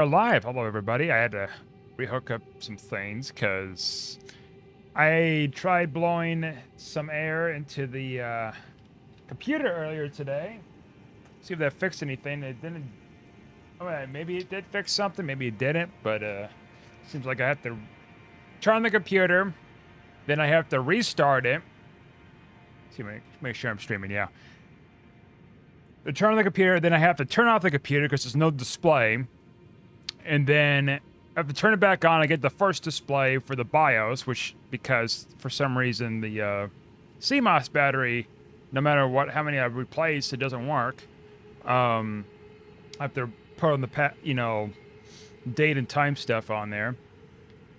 We're live. Hello, everybody. I had to rehook up some things because I tried blowing some air into the computer earlier today. See if that fixed anything. It didn't. Oh, maybe it did fix something. Maybe it didn't. But seems like I have to turn on the computer, then I have to restart it. See, make sure I'm streaming. Yeah. To turn on the computer, then I have to turn off the computer because there's no display. And then I have to turn it back on. I get the first display for the BIOS, which, because for some reason the CMOS battery, no matter how many I replace, it doesn't work. I have to put on the date and time stuff on there.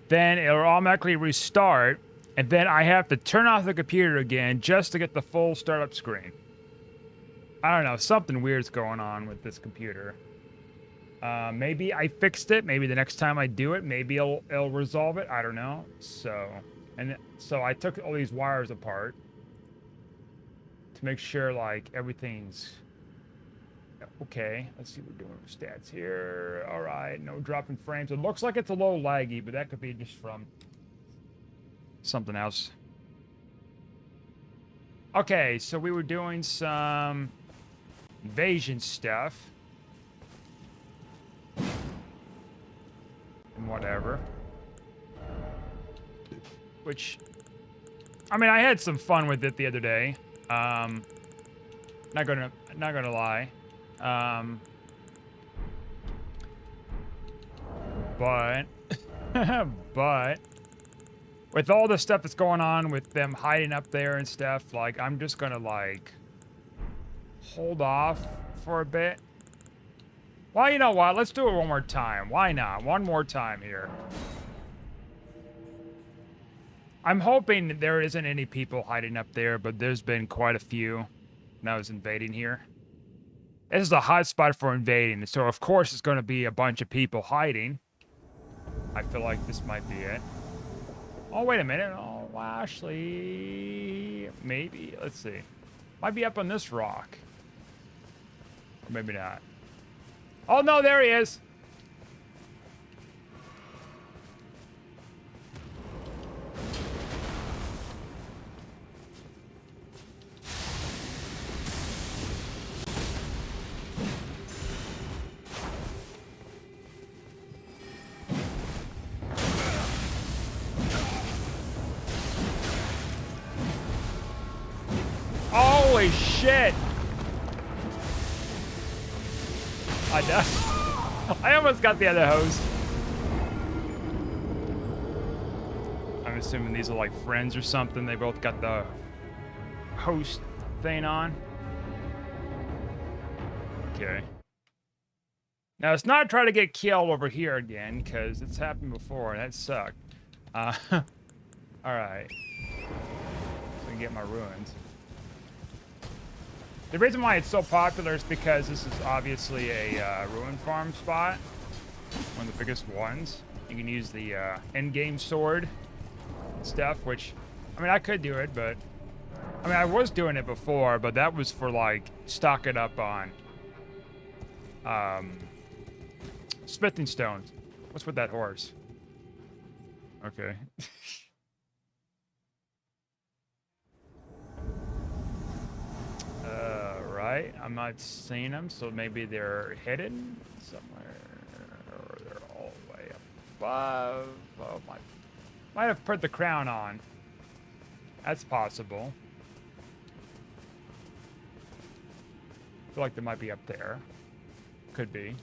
Then it'll automatically restart, and then I have to turn off the computer again just to get the full startup screen. I don't know, something weird's going on with this computer. Maybe I fixed it. Maybe the next time I do it, maybe it'll resolve it. I don't know. So I took all these wires apart to make sure like everything's okay. Let's see what we're doing with stats here. All right, no dropping frames. It looks like it's a little laggy, but that could be just from something else. Okay, so we were doing some invasion stuff. And whatever. Which, I mean, I had some fun with it the other day. Not gonna lie. But but with all the stuff that's going on with them hiding up there and stuff, like, I'm just gonna like hold off for a bit. Well, you know what? Let's do it one more time. Why not? One more time here. I'm hoping there isn't any people hiding up there, but there's been quite a few when I was invading here. This is a hot spot for invading, so of course it's going to be a bunch of people hiding. I feel like this might be it. Oh, wait a minute. Oh, actually, maybe. Let's see. Might be up on this rock. Or maybe not. Oh, no, there he is. Holy shit. I almost got the other host. I'm assuming these are like friends or something. They both got the host thing on. Okay. Now, let's not try to get killed over here again, because it's happened before, and that sucked. Alright. So I can get my ruins. The reason why it's so popular is because this is obviously a ruin farm spot. One of the biggest ones. You can use the endgame sword and stuff, which, I mean, I could do it, but... I mean, I was doing it before, but that was for, like, stocking up on... smithing stones. What's with that horse? Okay. Right. I'm not seeing them, so maybe they're hidden somewhere, or they're all the way above. Oh, might have put the crown on. That's possible. I feel like they might be up there. Could be.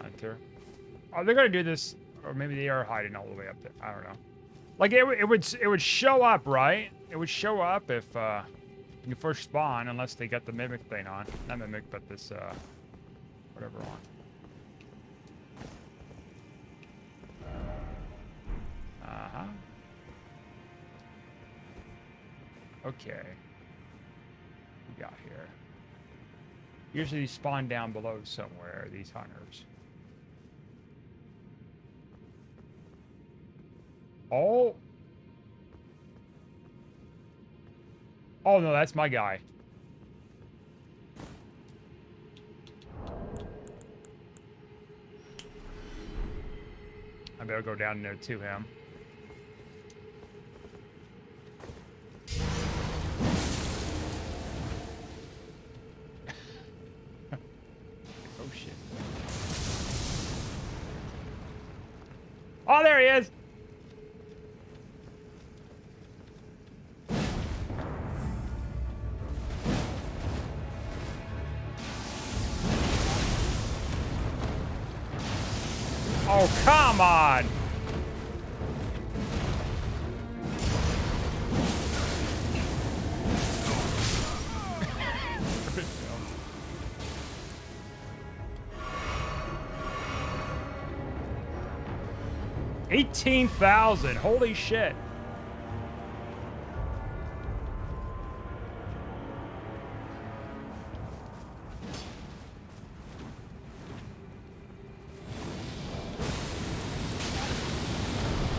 Hunter. Oh, they're gonna do this. Or maybe they are hiding all the way up there. I don't know. Like, it would show up, right? It would show up if you first spawn, unless they got the mimic thing on. Not mimic, but this whatever on. Uh-huh. Okay. What we got here? Usually spawn down below somewhere, these hunters. Oh. Oh, no, that's my guy. I better go down in there to him. Oh, shit. Oh, there he is! Oh, come on! $18,000. Holy shit.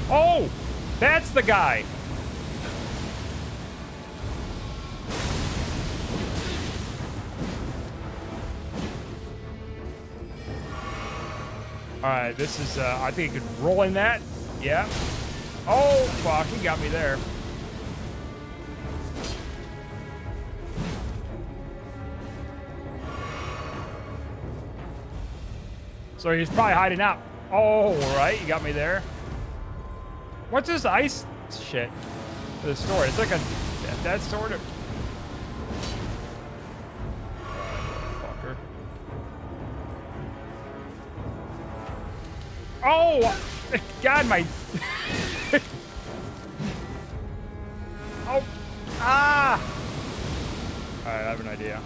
Oh, that's the guy. All right, this is, I think I could roll in that. Yeah. Oh, fuck, he got me there. So he's probably hiding out. Oh, right, you got me there. What's this ice shit? The store. It's like a that sort of. Fucker. Oh, God, my. Oh, ah. All right, I have an idea.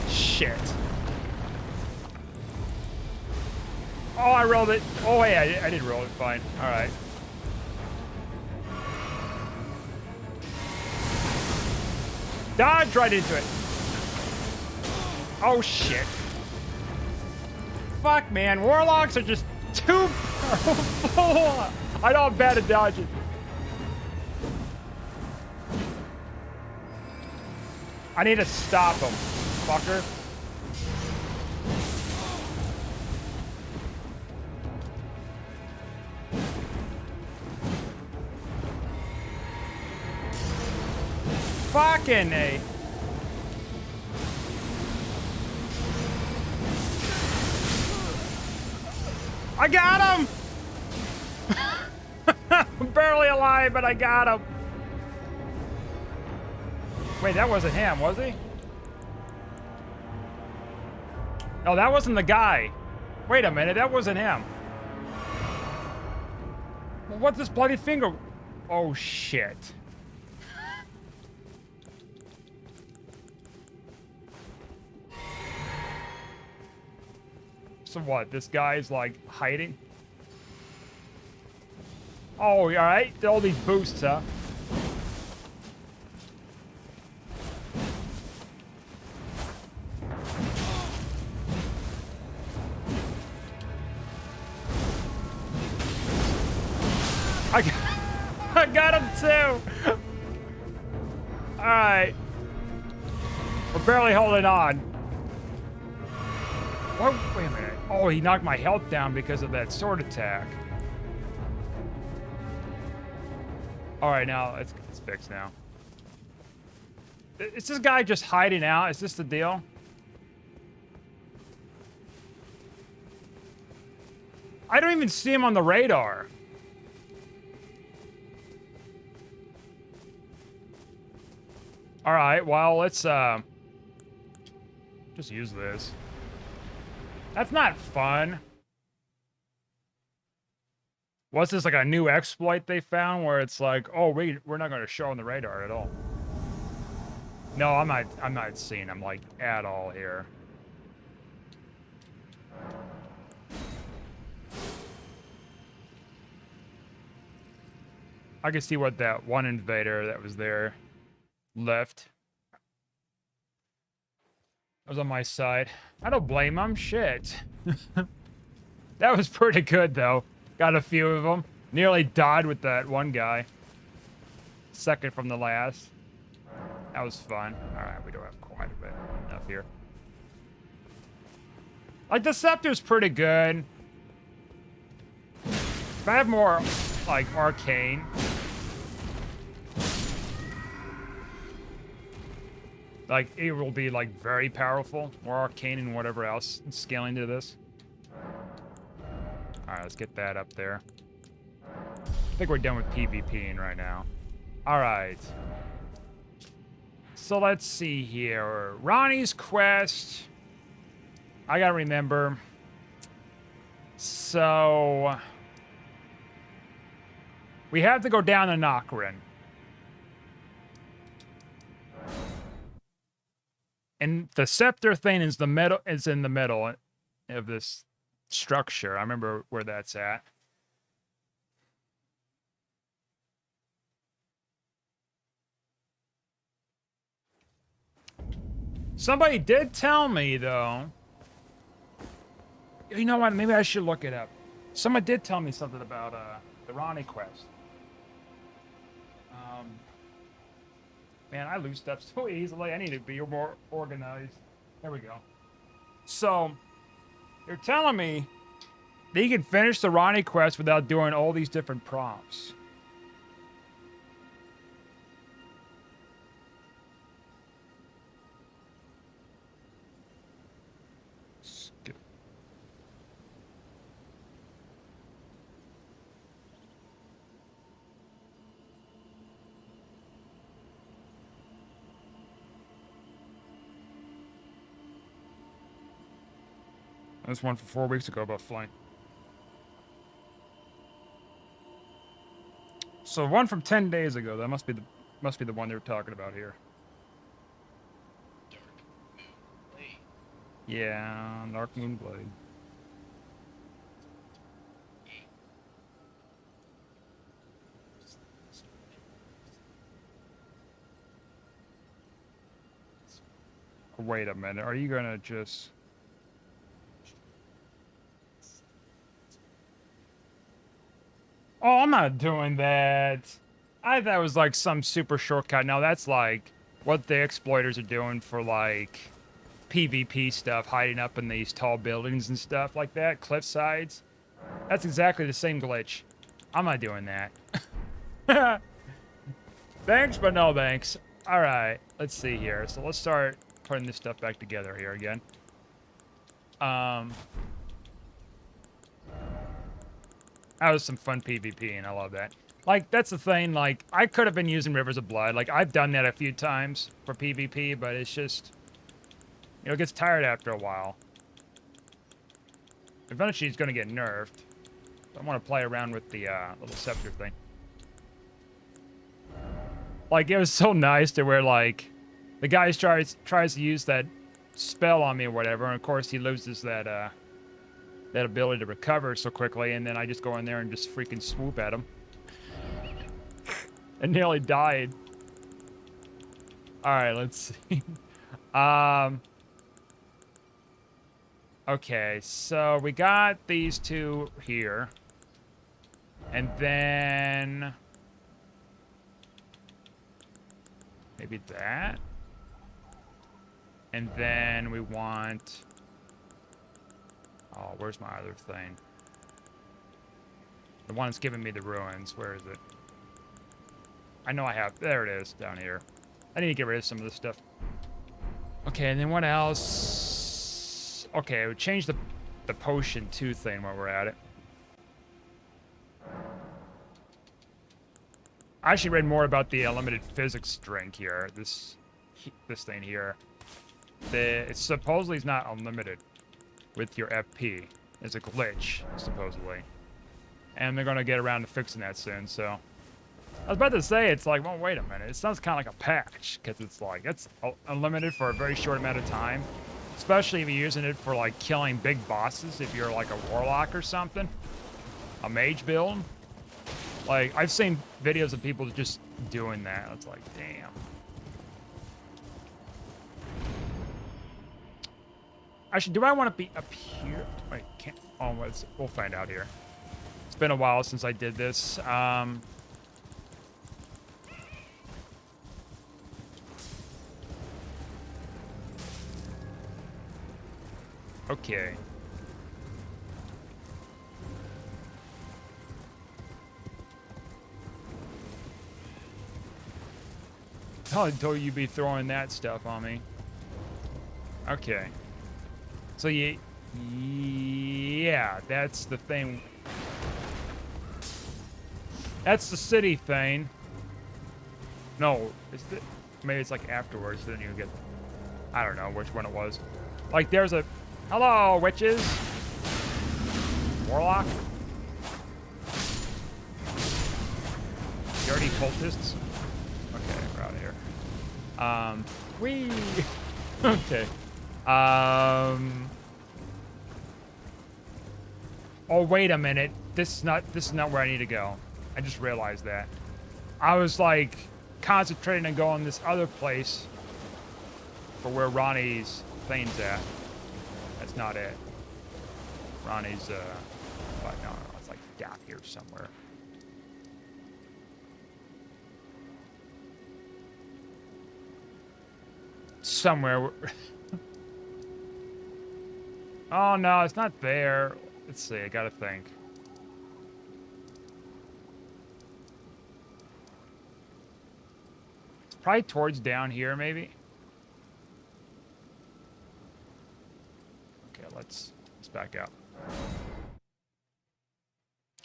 Shit. Oh, I rolled it. Oh, wait, I did roll it. Fine. All right. Dodge right into it. Oh, shit. Fuck, man. Warlocks are just too powerful. I know I'm bad at dodging. I need to stop him, fucker. Fucking A. I got him! I'm barely alive, but I got him. Wait, that wasn't him, was he? Oh, that wasn't the guy. Wait a minute, that wasn't him. Well, what's this bloody finger? Oh, shit. So what, this guy's like hiding? Oh, all right, all these boosts, huh? I got him too! Alright. We're barely holding on. What? Wait a minute. Oh, he knocked my health down because of that sword attack. Alright, now it's fixed now. Is this guy just hiding out? Is this the deal? I don't even see him on the radar. All right, well, let's just use this. That's not fun. What's this, like a new exploit they found where it's like, oh, we're not going to show on the radar at all? No, I'm not seeing them like at all here. I can see what that one invader that was there left. I was on my side. I don't blame him. Shit. That was pretty good, though. Got a few of them. Nearly died with that one guy. Second from the last. That was fun. Alright, we don't have quite a bit enough here. Like, the Scepter's pretty good. If I have more, like, arcane. Like, it will be, like, very powerful. More arcane and whatever else scaling to this. Alright, let's get that up there. I think we're done with PvPing right now. Alright. So let's see here. Ronnie's quest. I gotta remember. So we have to go down to Nokron. And the scepter thing is in the middle of this structure. I remember where that's at. Somebody did tell me, though. You know what? Maybe I should look it up. Someone did tell me something about the Ronnie quest. Man, I lose stuff so easily. I need to be more organized. There we go. So, they're telling me that you can finish the Ronnie quest without doing all these different prompts. This one from 4 weeks ago about flying. So one from 10 days ago. That must be the one they were talking about here. Yeah, Dark Moon Blade. Wait a minute. Are you gonna just? Oh, I'm not doing that. I thought it was like some super shortcut. Now that's like what the exploiters are doing for like PvP stuff, hiding up in these tall buildings and stuff like that, cliff sides. That's exactly the same glitch. I'm not doing that. Thanks, but no thanks. All right, let's see here. So let's start putting this stuff back together here again. That was some fun PvP, and I love that. Like, that's the thing, like, I could have been using Rivers of Blood. Like, I've done that a few times for PvP, but it's just, you know, it gets tired after a while. Eventually, it's going to get nerfed. I want to play around with the little scepter thing. Like, it was so nice to where, like, the guy tries to use that spell on me or whatever, and of course, he loses that ability to recover so quickly, and then I just go in there and just freaking swoop at him. And nearly died. Alright, let's see. Okay, so we got these two here. And then maybe that. And then we want... Oh, where's my other thing? The one that's giving me the ruins. Where is it? I know I have... There it is, down here. I need to get rid of some of this stuff. Okay, and then what else? Okay, we changed the potion 2 thing while we're at it. I actually read more about the limited physics drink here. This thing here. It supposedly is not unlimited with your FP. It's a glitch, supposedly. And they're going to get around to fixing that soon, so... I was about to say, it's like, well, wait a minute. It sounds kind of like a patch, because it's like, it's unlimited for a very short amount of time. Especially if you're using it for, like, killing big bosses, if you're, like, a warlock or something. A mage build. Like, I've seen videos of people just doing that. It's like, damn. Actually, do I want to be up here? Wait, can't. Oh, we'll find out here. It's been a while since I did this. Okay. I told you'd be throwing that stuff on me. Okay. So yeah, that's the thing. That's the city thing. No, maybe it's like afterwards, then you get, I don't know which one it was. Like there's a, hello, witches. Warlock. Dirty cultists. Okay, we're out of here. Whee! Okay. Oh, wait a minute. This is not where I need to go. I just realized that. I was like concentrating on going this other place for where Ronnie's thing's at. That's not it. Ronnie's but no, it's like down here somewhere. Somewhere. Oh no, it's not there. Let's see, I gotta think. It's probably towards down here, maybe. Okay, let's back up.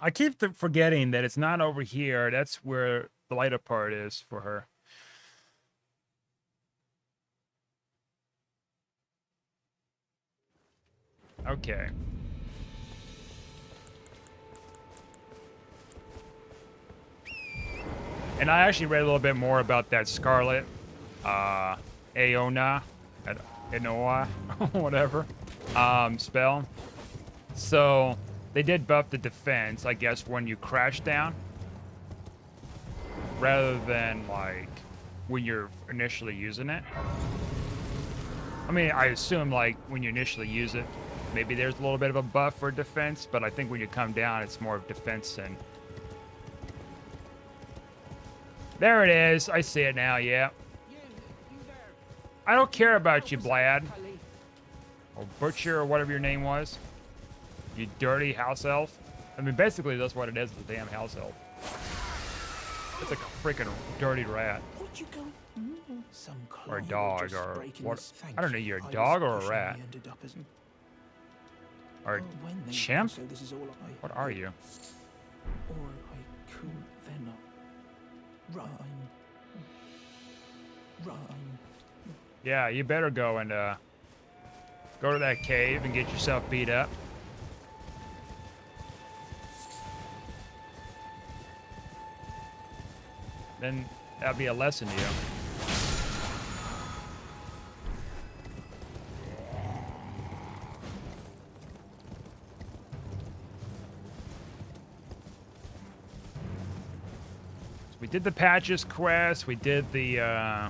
I keep forgetting that it's not over here. That's where the lighter part is for her. Okay. And I actually read a little bit more about that Scarlet, Aona, Enoa, whatever, spell. So they did buff the defense, I guess, when you crash down, rather than like when you're initially using it. I mean, I assume like when you initially use it, maybe there's a little bit of a buff for defense, but I think when you come down, it's more of defense and. There it is. I see it now, yeah. I don't care about you, Blad. Or Butcher, or whatever your name was. You dirty house elf. I mean, basically, that's what it is, a damn house elf. It's like a freaking dirty rat. Or a dog, or what? I don't know, you're a dog or a rat? Or a chimp? What are you? Yeah, you better go and go to that cave and get yourself beat up. Then that'll be a lesson to you. We did the patches quest. We did the other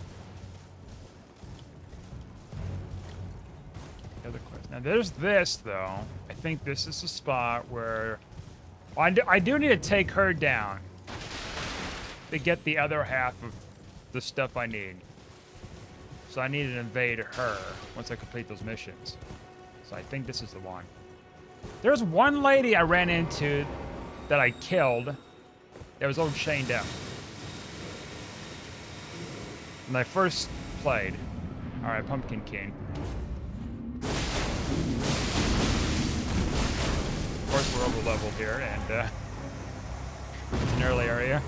quest. Now there's this though. I think this is the spot where I do need to take her down to get the other half of the stuff I need. So I need to invade her once I complete those missions. So I think this is the one. There's one lady I ran into that I killed that was all chained up. When I first played. Alright, Pumpkin King. Of course, we're over leveled here, and it's an early area.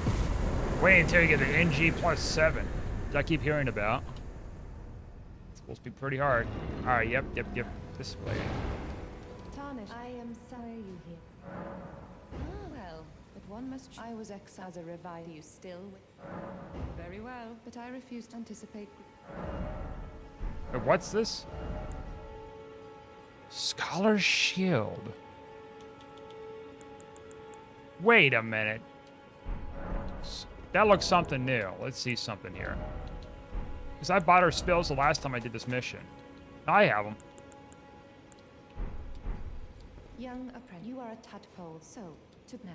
Wait until you get the NG +7, which I keep hearing about. It's supposed to be pretty hard. Alright, yep. This way. Tarnish, I am sorry you here. Ah, well, but one must. I was exiled as a revive. You still. Very well, but I refuse to anticipate. What's this? Scholar's Shield. Wait a minute. That looks something new. Let's see something here. Because I bought her spells the last time I did this mission. I have them. Young apprentice, you are a tadpole, so to now.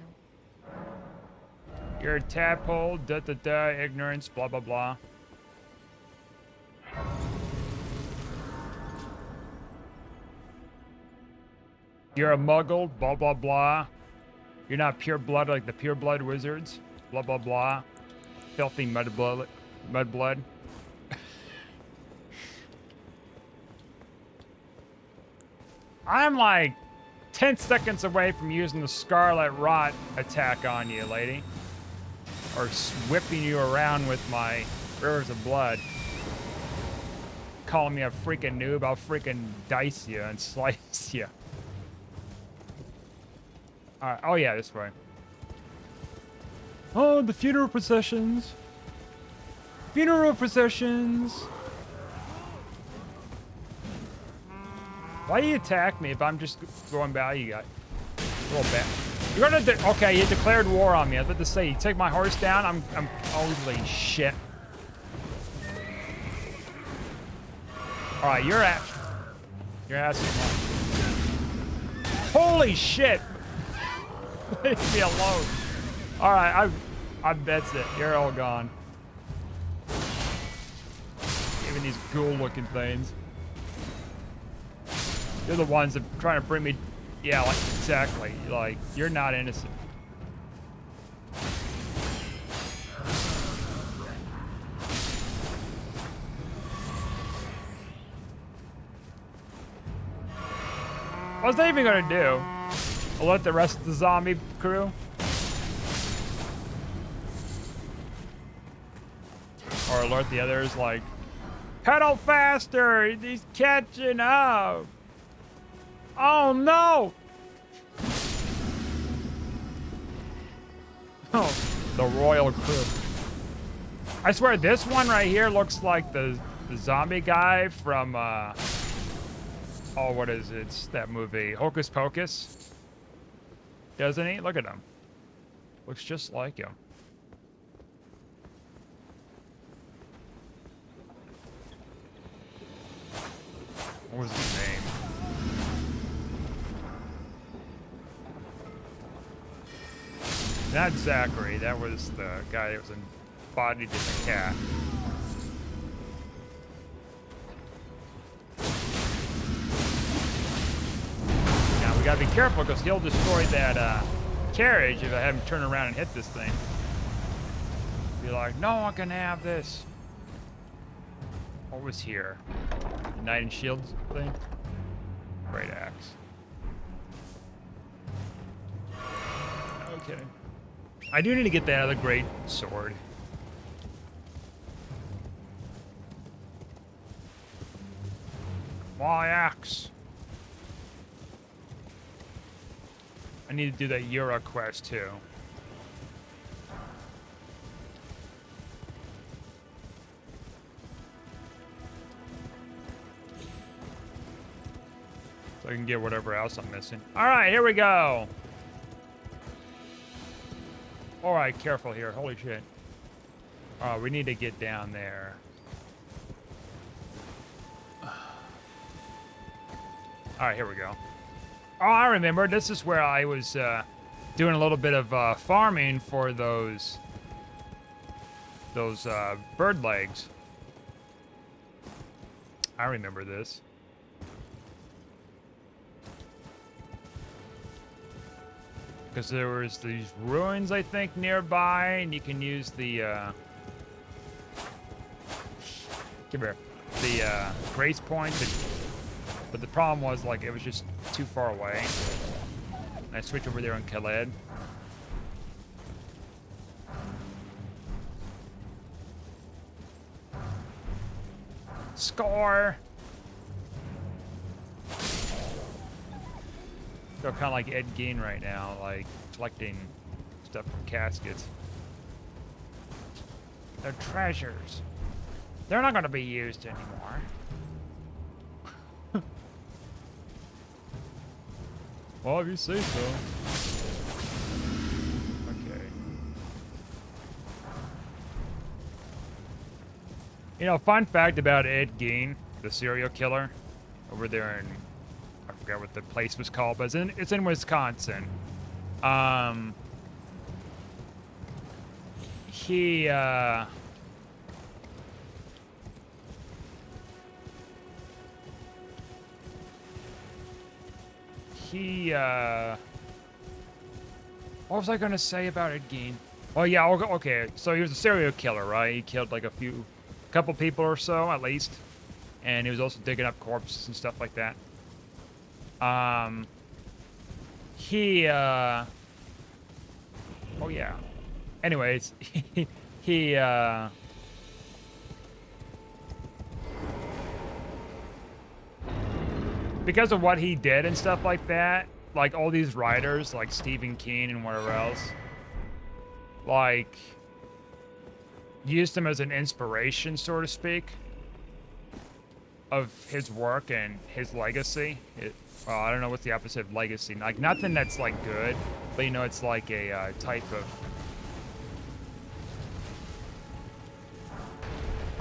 You're a tadpole, ignorance, blah, blah, blah. You're a muggle, blah, blah, blah. You're not pure blood like the pure blood wizards, blah, blah, blah. Filthy mudblood. I'm like 10 seconds away from using the Scarlet Rot attack on you, lady. Or whipping you around with my rivers of blood. Calling me a freaking noob, I'll freaking dice you and slice you. Alright, oh yeah, this way. Oh, the funeral processions. Funeral processions. Why do you attack me if I'm just going by you guys? A little bit. You're gonna okay, you declared war on me. I was about to say, you take my horse down, I'm holy shit. Alright, your ass is mine. Holy shit! Leave me alone. Alright, that's it. You're all gone. Even these ghoul looking things. They're the ones that are trying to bring me. Yeah, like, exactly. Like, you're not innocent. What's that even gonna do? Alert the rest of the zombie crew? Or alert the others, like, pedal faster! He's catching up! Oh no! Oh, the royal crew. I swear this one right here looks like the zombie guy from, oh, what is it? It's that movie, Hocus Pocus. Doesn't he? Look at him. Looks just like him. What was his name? Not Zachary, that was the guy that was embodied in the cat. Now we gotta be careful because he'll destroy that carriage if I have him turn around and hit this thing. Be like, no one can have this. What was here? The Knight and Shields thing? Great axe. Okay. I do need to get that other great sword. My axe. I need to do that Euro quest too. So I can get whatever else I'm missing. All right, here we go. All right, careful here. Holy shit. Oh, we need to get down there. All right, here we go. Oh, I remember. This is where I was doing a little bit of farming for those bird legs. I remember this. Because there was these ruins, I think, nearby, and you can use the, come here, the, grace point, but the problem was, like, it was just too far away. And I switched over there on Khaled. Score! Feel kind of like Ed Gein right now, like collecting stuff from caskets. They're treasures. They're not going to be used anymore. Well, if you say so. Okay. You know, fun fact about Ed Gein, the serial killer, over there in, I forgot forget what the place was called, but it's in Wisconsin. Um, he what was I gonna say about it, Gein? Oh yeah, okay. So he was a serial killer, right? He killed like a couple people or so at least, and he was also digging up corpses and stuff like that. He oh yeah. Anyways, he because of what he did and stuff like that, like all these writers like Stephen King and whatever else, like used him as an inspiration, so to speak, of his work and his legacy. Well, I don't know what's the opposite of legacy. Like nothing that's like good, but you know, it's like a type of.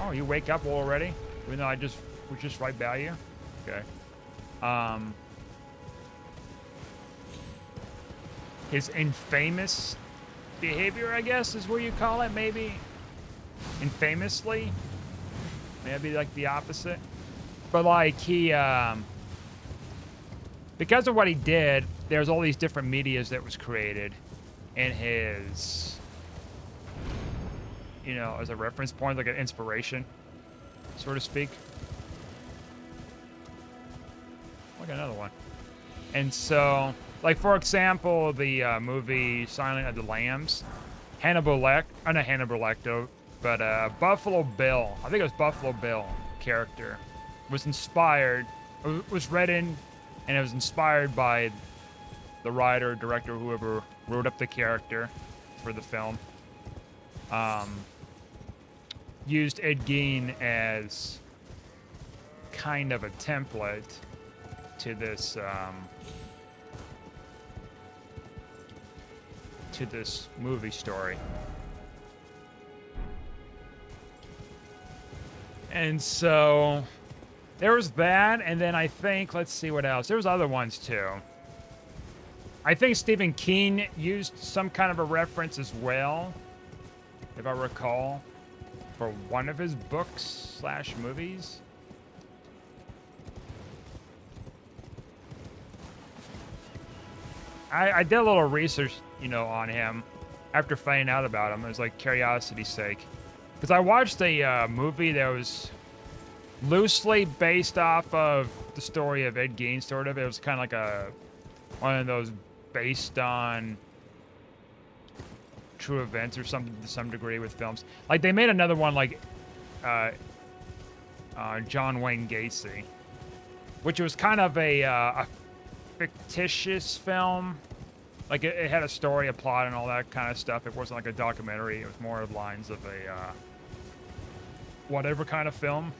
Oh, you wake up already? Even though I was just right by you. Okay. His infamous behavior, I guess, is what you call it, maybe. Infamously, maybe like the opposite. But like he, because of what he did, there's all these different medias that was created in his, you know, as a reference point, like an inspiration, so to speak. Look, another one. And so, like, for example, the movie Silence of the Lambs, not Hannibal Lecter, but Buffalo Bill, I think it was Buffalo Bill character, was inspired, was written, and it was inspired by the writer, director, whoever wrote up the character for the film. Used Ed Gein as kind of a template to this movie story. And so there was that, and then I think, let's see what else. There was other ones too. I think Stephen King used some kind of a reference as well, if I recall, for one of his books / movies. I did a little research, you know, on him after finding out about him. It was like curiosity's sake. Because I watched a movie that was loosely based off of the story of Ed Gein, sort of. It was kind of like one of those based on true events or something to some degree with films. Like they made another one like John Wayne Gacy, which was kind of a fictitious film. Like it had a story, a plot, and all that kind of stuff. It wasn't like a documentary. It was more of lines of a whatever kind of film.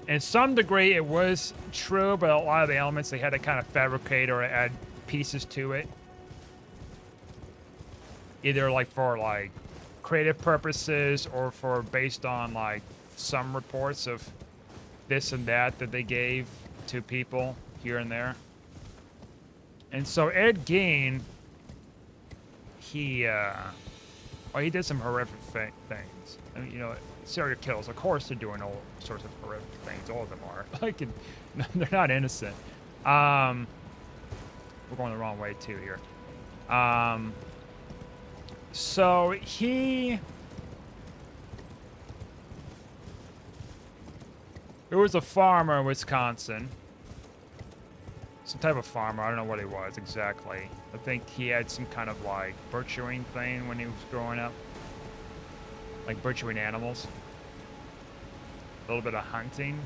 In some degree, it was true, but a lot of the elements they had to kind of fabricate or add pieces to it. Either like for like creative purposes or for based on like some reports of this and that they gave to people here and there. And so Ed Gein, he did some horrific things. I mean, you know, serial killers, of course, they're doing all sorts of horrific things. All of them are. Like, they're not innocent. We're going the wrong way too here. So he was a farmer in Wisconsin. Some type of farmer. I don't know what he was exactly. I think he had some kind of like butchering thing when he was growing up. Like butchering animals. A little bit of hunting.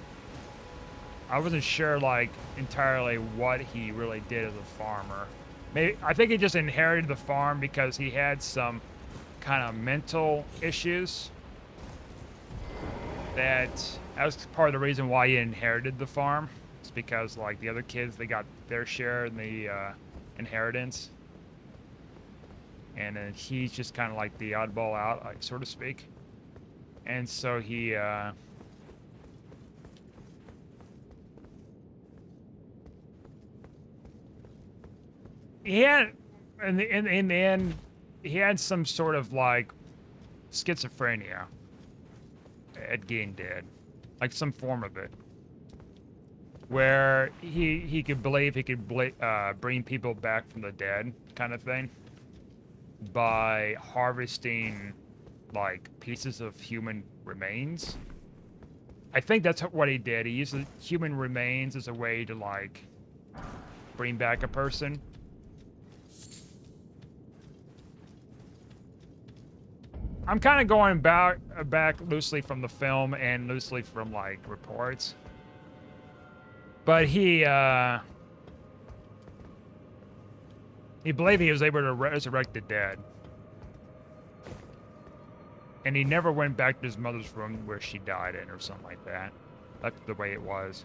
I wasn't sure like entirely what he really did as a farmer. Maybe I think he just inherited the farm because he had some kind of mental issues. That was part of the reason why he inherited the farm. It's because like the other kids, they got their share in the inheritance. And then he's just kind of like the oddball out, like, so to speak. And so he I, he had, in the end, he had some sort of like schizophrenia. Ed Gein did, like some form of it, where he could believe he could bring people back from the dead, kind of thing, by harvesting like pieces of human remains. I think that's what he did. He used human remains as a way to like bring back a person. I'm kind of going back loosely from the film and loosely from like reports. But he believed he was able to resurrect the dead. And he never went back to his mother's room where she died in or something like that. That's the way it was.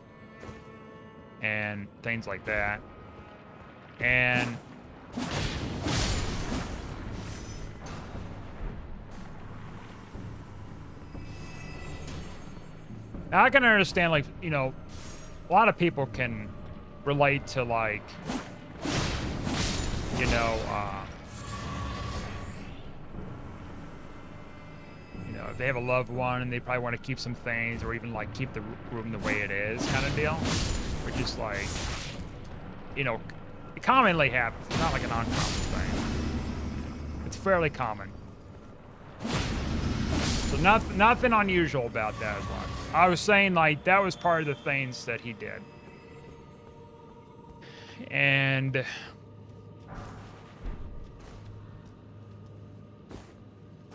And things like that. And now I can understand, like, you know, a lot of people can relate to, like, you know, if they have a loved one and they probably want to keep some things or even, like, keep the room the way it is kind of deal. Which is, like, you know, it commonly happens. It's not like an uncommon thing. It's fairly common. So nothing unusual about that as well. I was saying, like, that was part of the things that he did. And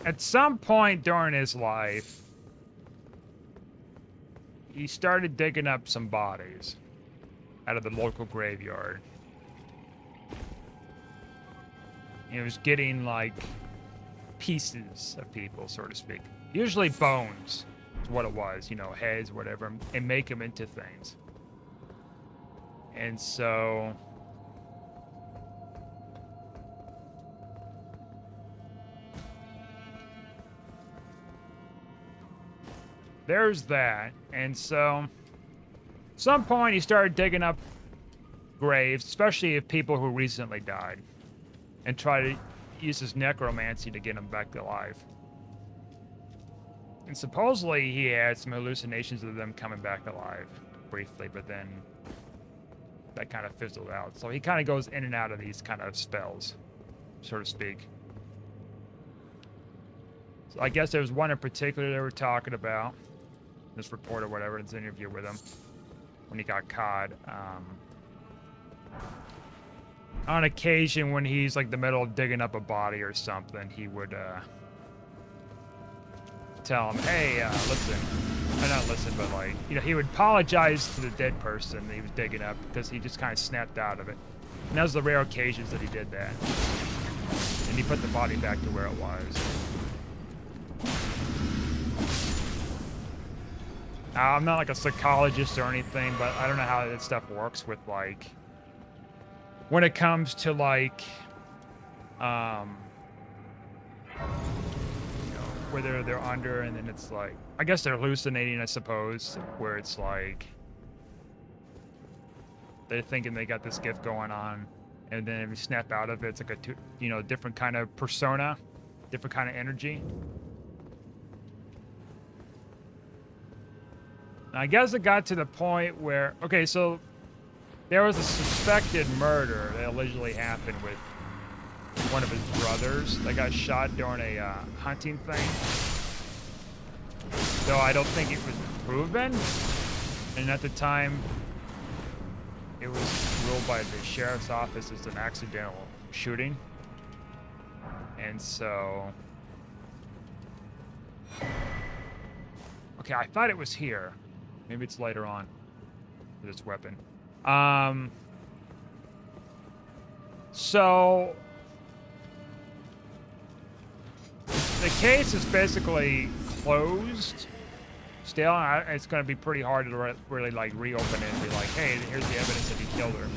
at some point during his life, he started digging up some bodies out of the local graveyard. He was getting, like, pieces of people, so to speak. Usually bones is what it was, you know, heads, whatever, and make them into things. And so there's that. And so at some point he started digging up graves, especially of people who recently died, and try to use his necromancy to get them back alive. And supposedly he had some hallucinations of them coming back alive briefly, but then that kind of fizzled out. So he kind of goes in and out of these kind of spells, so to speak. So I guess there was one in particular they were talking about, this report or whatever, in this interview with him, when he got caught. On occasion, when he's like in the middle of digging up a body or something, he would tell him, hey, listen. Or not listen, but like, you know, he would apologize to the dead person that he was digging up because he just kind of snapped out of it. And that was the rare occasions that he did that. And he put the body back to where it was. I'm not like a psychologist or anything, but I don't know how that stuff works with, like, when it comes to, like, you know, whether they're under and then it's like, I guess they're hallucinating, I suppose, where it's like they're thinking they got this gift going on, and then if you snap out of it, it's like a, you know, different kind of persona, different kind of energy. And I guess it got to the point where, okay, so there was a suspected murder that allegedly happened with one of his brothers that got shot during a hunting thing. Though I don't think it was proven. And at the time, it was ruled by the sheriff's office as an accidental shooting. And so... Okay, I thought it was here. Maybe it's later on with this weapon. So the case is basically closed still. It's going to be pretty hard to really like reopen it and be like, hey, here's the evidence that he killed her.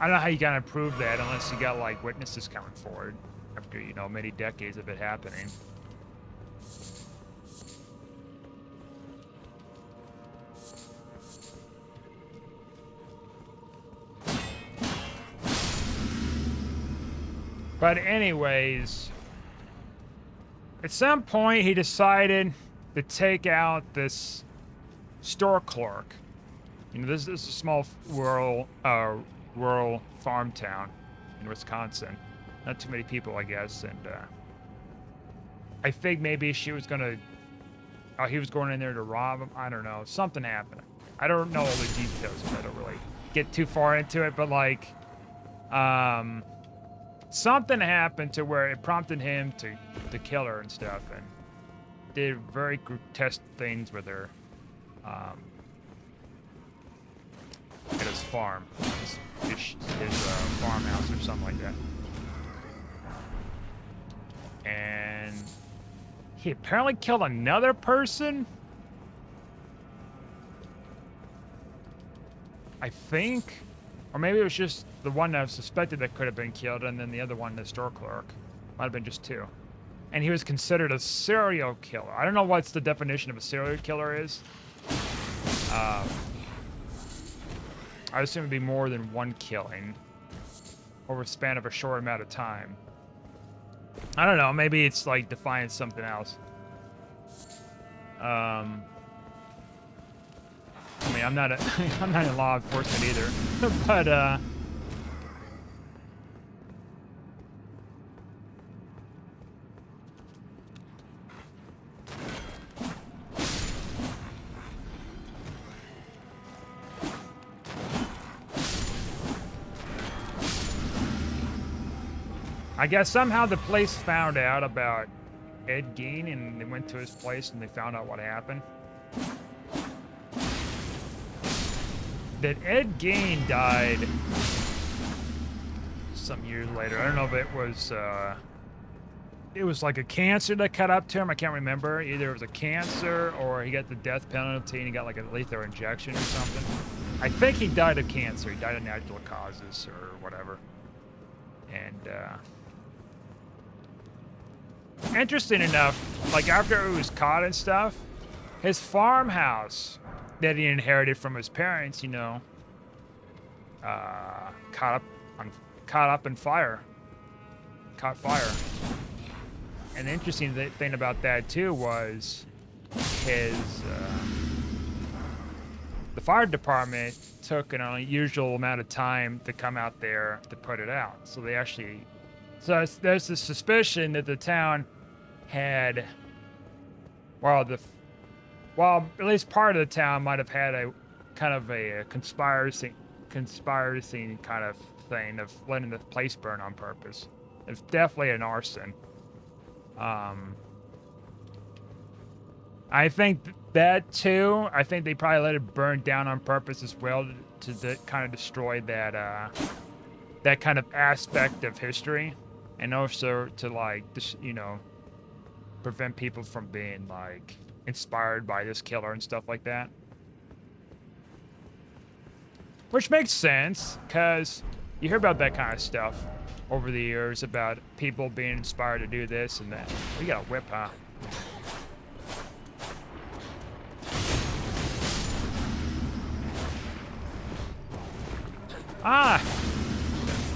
I don't know how you gotta prove that unless you got like witnesses coming forward after, you know, many decades of it happening. But anyways, at some point he decided to take out this store clerk. You know, this is a small rural farm town in Wisconsin. Not too many people, I guess, and I think maybe she was gonna. Oh, he was going in there to rob him. I don't know. Something happened. I don't know all the details. I don't really get too far into it, but like, something happened to where it prompted him to kill her and stuff, and did very grotesque things with her. At his farm, his farmhouse or something like that. And he apparently killed another person? I think. Or maybe it was just the one that was suspected that could have been killed, and then the other one, the store clerk. Might have been just two. And he was considered a serial killer. I don't know what's the definition of a serial killer is. I assume it'd be more than one killing over a span of a short amount of time. I don't know. Maybe it's like defining something else. I mean, I'm not in law enforcement either, but I guess somehow the police found out about Ed Gein, and they went to his place and they found out what happened. That Ed Gein died some years later. I don't know if it was like a cancer that cut up to him. I can't remember. Either it was a cancer or he got the death penalty and he got like a lethal injection or something. I think he died of cancer. He died of natural causes or whatever. And interesting enough, like after he was caught and stuff, his farmhouse that he inherited from his parents, you know, caught fire. And the interesting thing about that too was the fire department took an unusual amount of time to come out there to put it out. So they actually, there's the suspicion that the town had, well, at least part of the town might have had a kind of a conspiracy kind of thing of letting the place burn on purpose. It's definitely an arson. I think that too. I think they probably let it burn down on purpose as well to kind of destroy that that kind of aspect of history, and also to like just, you know, prevent people from being like inspired by this killer and stuff like that. Which makes sense, because you hear about that kind of stuff over the years about people being inspired to do this and that. We got a whip, huh?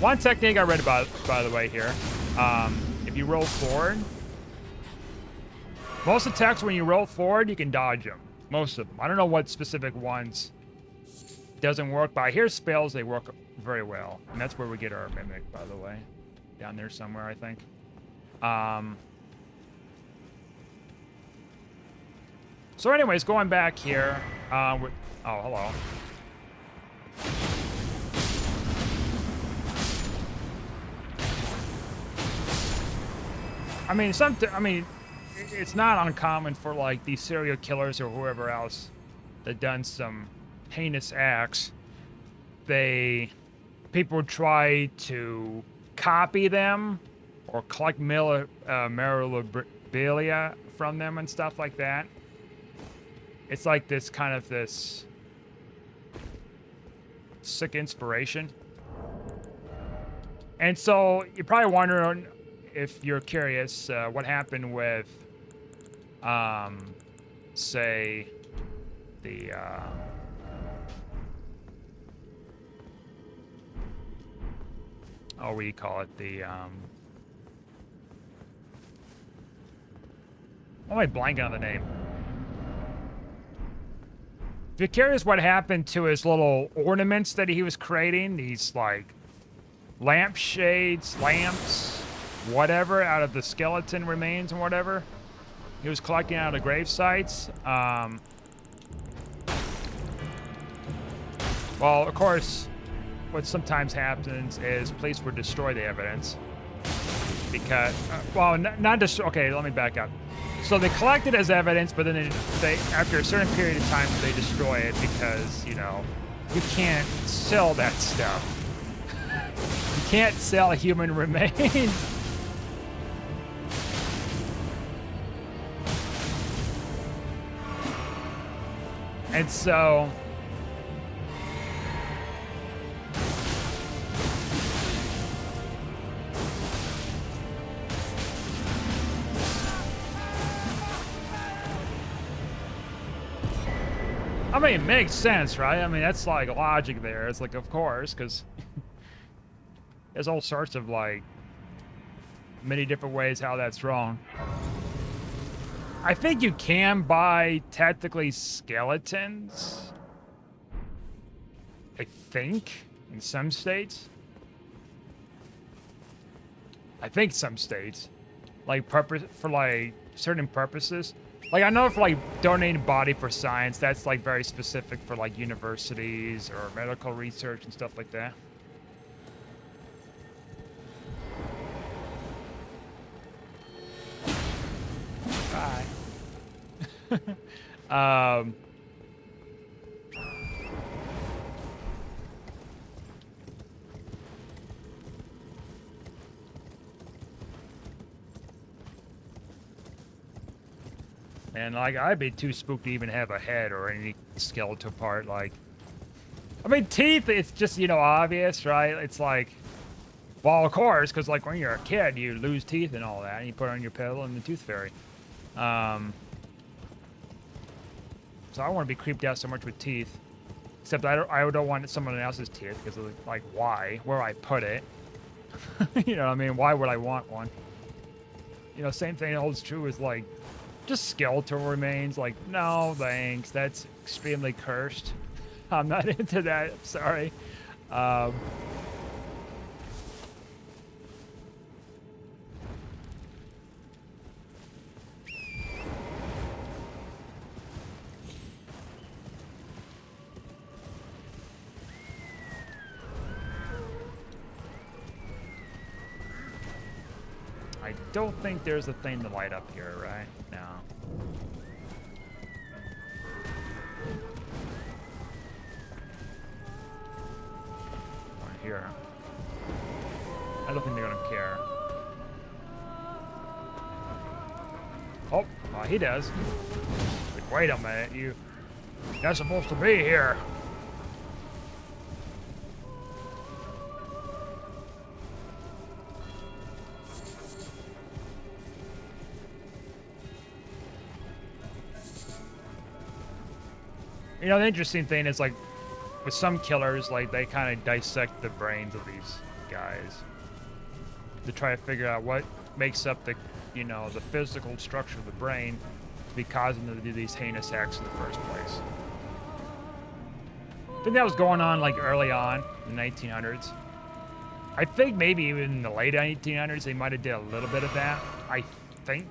One technique I read about, by the way, here. If you roll forward, most attacks when you roll forward, you can dodge them. Most of them. I don't know what specific ones doesn't work, but I hear spells, they work very well. And that's where we get our mimic, by the way. Down there somewhere, I think. So anyways, going back here, oh, hello. I mean, it's not uncommon for like these serial killers or whoever else that done some heinous acts. People try to copy them or collect memorabilia from them and stuff like that. It's like this kind of this sick inspiration. And so you're probably wondering, if you're curious, what happened with, say, the, what do you call it? The, Why am I blanking on the name? If you're curious what happened to his little ornaments that he was creating, these like lampshades, lamps, whatever, out of the skeleton remains and whatever he was collecting out of the grave sites. Well, of course, what sometimes happens is police would destroy the evidence because, well, not destroy. Okay, let me back up. So they collect it as evidence, but then they after a certain period of time, they destroy it because, you know, you can't sell that stuff. You can't sell human remains. And so I mean, it makes sense, right? I mean, that's like logic there. It's like, of course, because there's all sorts of like many different ways how that's wrong. I think you can buy technically skeletons. I think in some states. I think some states, like for like certain purposes. Like I know for like donating body for science, that's like very specific for like universities or medical research and stuff like that. Bye. And like I'd be too spooked to even have a head or any skeletal part. Like, I mean, teeth. It's just, you know, obvious, right? It's like, well, of course, because like when you're a kid, you lose teeth and all that, and you put on your pillow and the tooth fairy. So I don't want to be creeped out so much with teeth. Except I don't want someone else's teeth because like why? Where I put it? You know what I mean? Why would I want one? You know, same thing holds true with like just skeletal remains. Like, no thanks, that's extremely cursed. I'm not into that. I'm sorry. I don't think there's a thing to light up here, right? No. Or here. I don't think they're gonna care. Oh, well, he does. Like, wait a minute, you're not supposed to be here. You know, the interesting thing is, like, with some killers, like, they kind of dissect the brains of these guys to try to figure out what makes up the, you know, the physical structure of the brain to be causing them to do these heinous acts in the first place. I think that was going on, like, early on in the 1900s. I think maybe even in the late 1800s, they might have did a little bit of that, I think.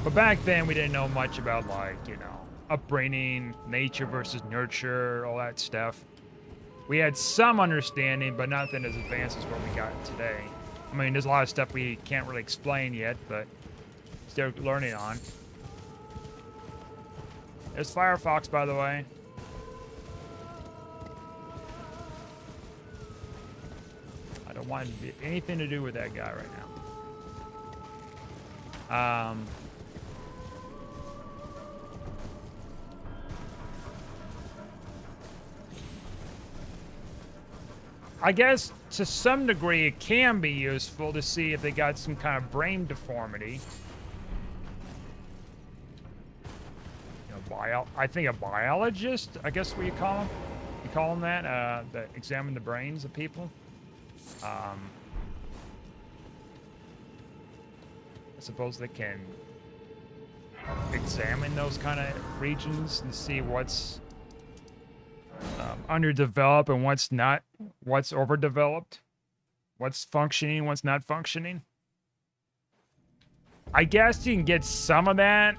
But back then, we didn't know much about, like, you know, upbringing, nature versus nurture, all that stuff. We had some understanding, but nothing as advanced as what we got today. I mean, there's a lot of stuff we can't really explain yet, but still learning on. There's Firefox, by the way. I don't want anything to do with that guy right now. I guess to some degree it can be useful to see if they got some kind of brain deformity. You know, I think a biologist, I guess what you call them. you call them that examine the brains of people. I suppose they can examine those kind of regions and see what's underdeveloped and what's not, what's overdeveloped, what's functioning, what's not functioning. I guess you can get some of that,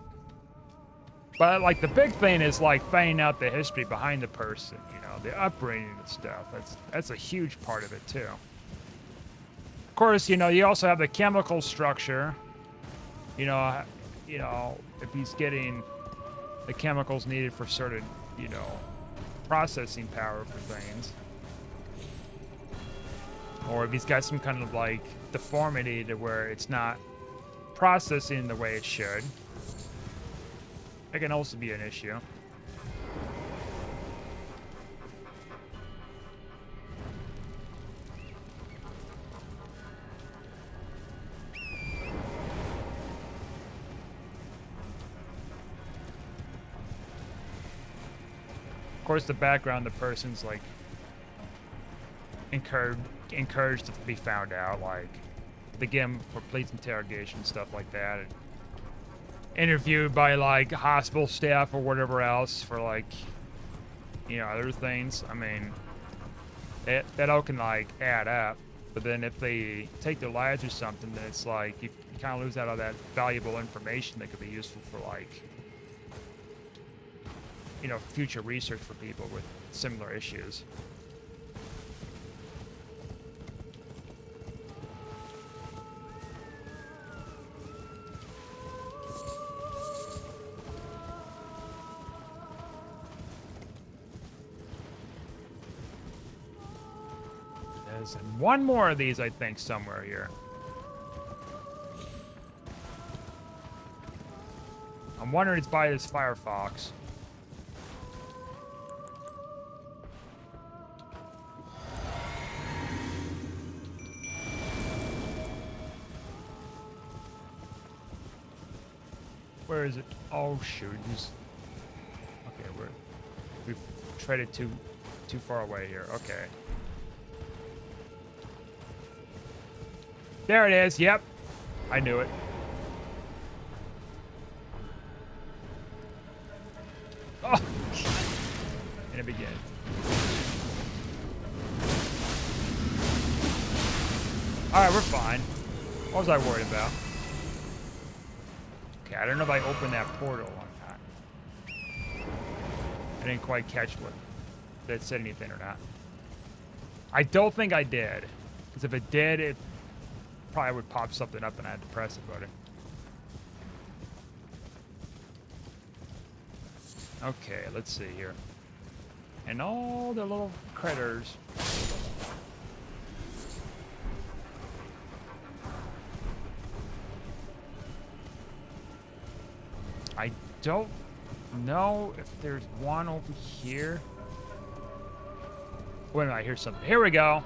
but like the big thing is like finding out the history behind the person, you know, the upbringing and stuff. That's a huge part of it too. Of course, you know, you also have the chemical structure. You know, if he's getting the chemicals needed for certain, you know, processing power for things. Or if he's got some kind of like deformity to where it's not processing the way it should. That can also be an issue. Of course, the background, the person's like encouraged to be found out, like begin for police interrogation, stuff like that, and interviewed by like hospital staff or whatever else for like, you know, other things. I mean, that all can like add up. But then if they take their lives or something, then it's like you kind of lose out on that valuable information that could be useful for like, you know, future research for people with similar issues. There's one more of these, I think, somewhere here. I'm wondering it's by this Firefox. Where is it? Oh shoot! Okay, we've treaded too far away here. Okay. There it is. Yep, I knew it. Oh, and it began. All right, we're fine. What was I worried about? Okay, I don't know if I opened that portal or not. I didn't quite catch what that said anything or not. I don't think I did, because if it did, it probably would pop something up and I had to press it, buddy. Okay, let's see here. And all the little critters. I don't know if there's one over here. Wait a minute, I hear something. Here we go.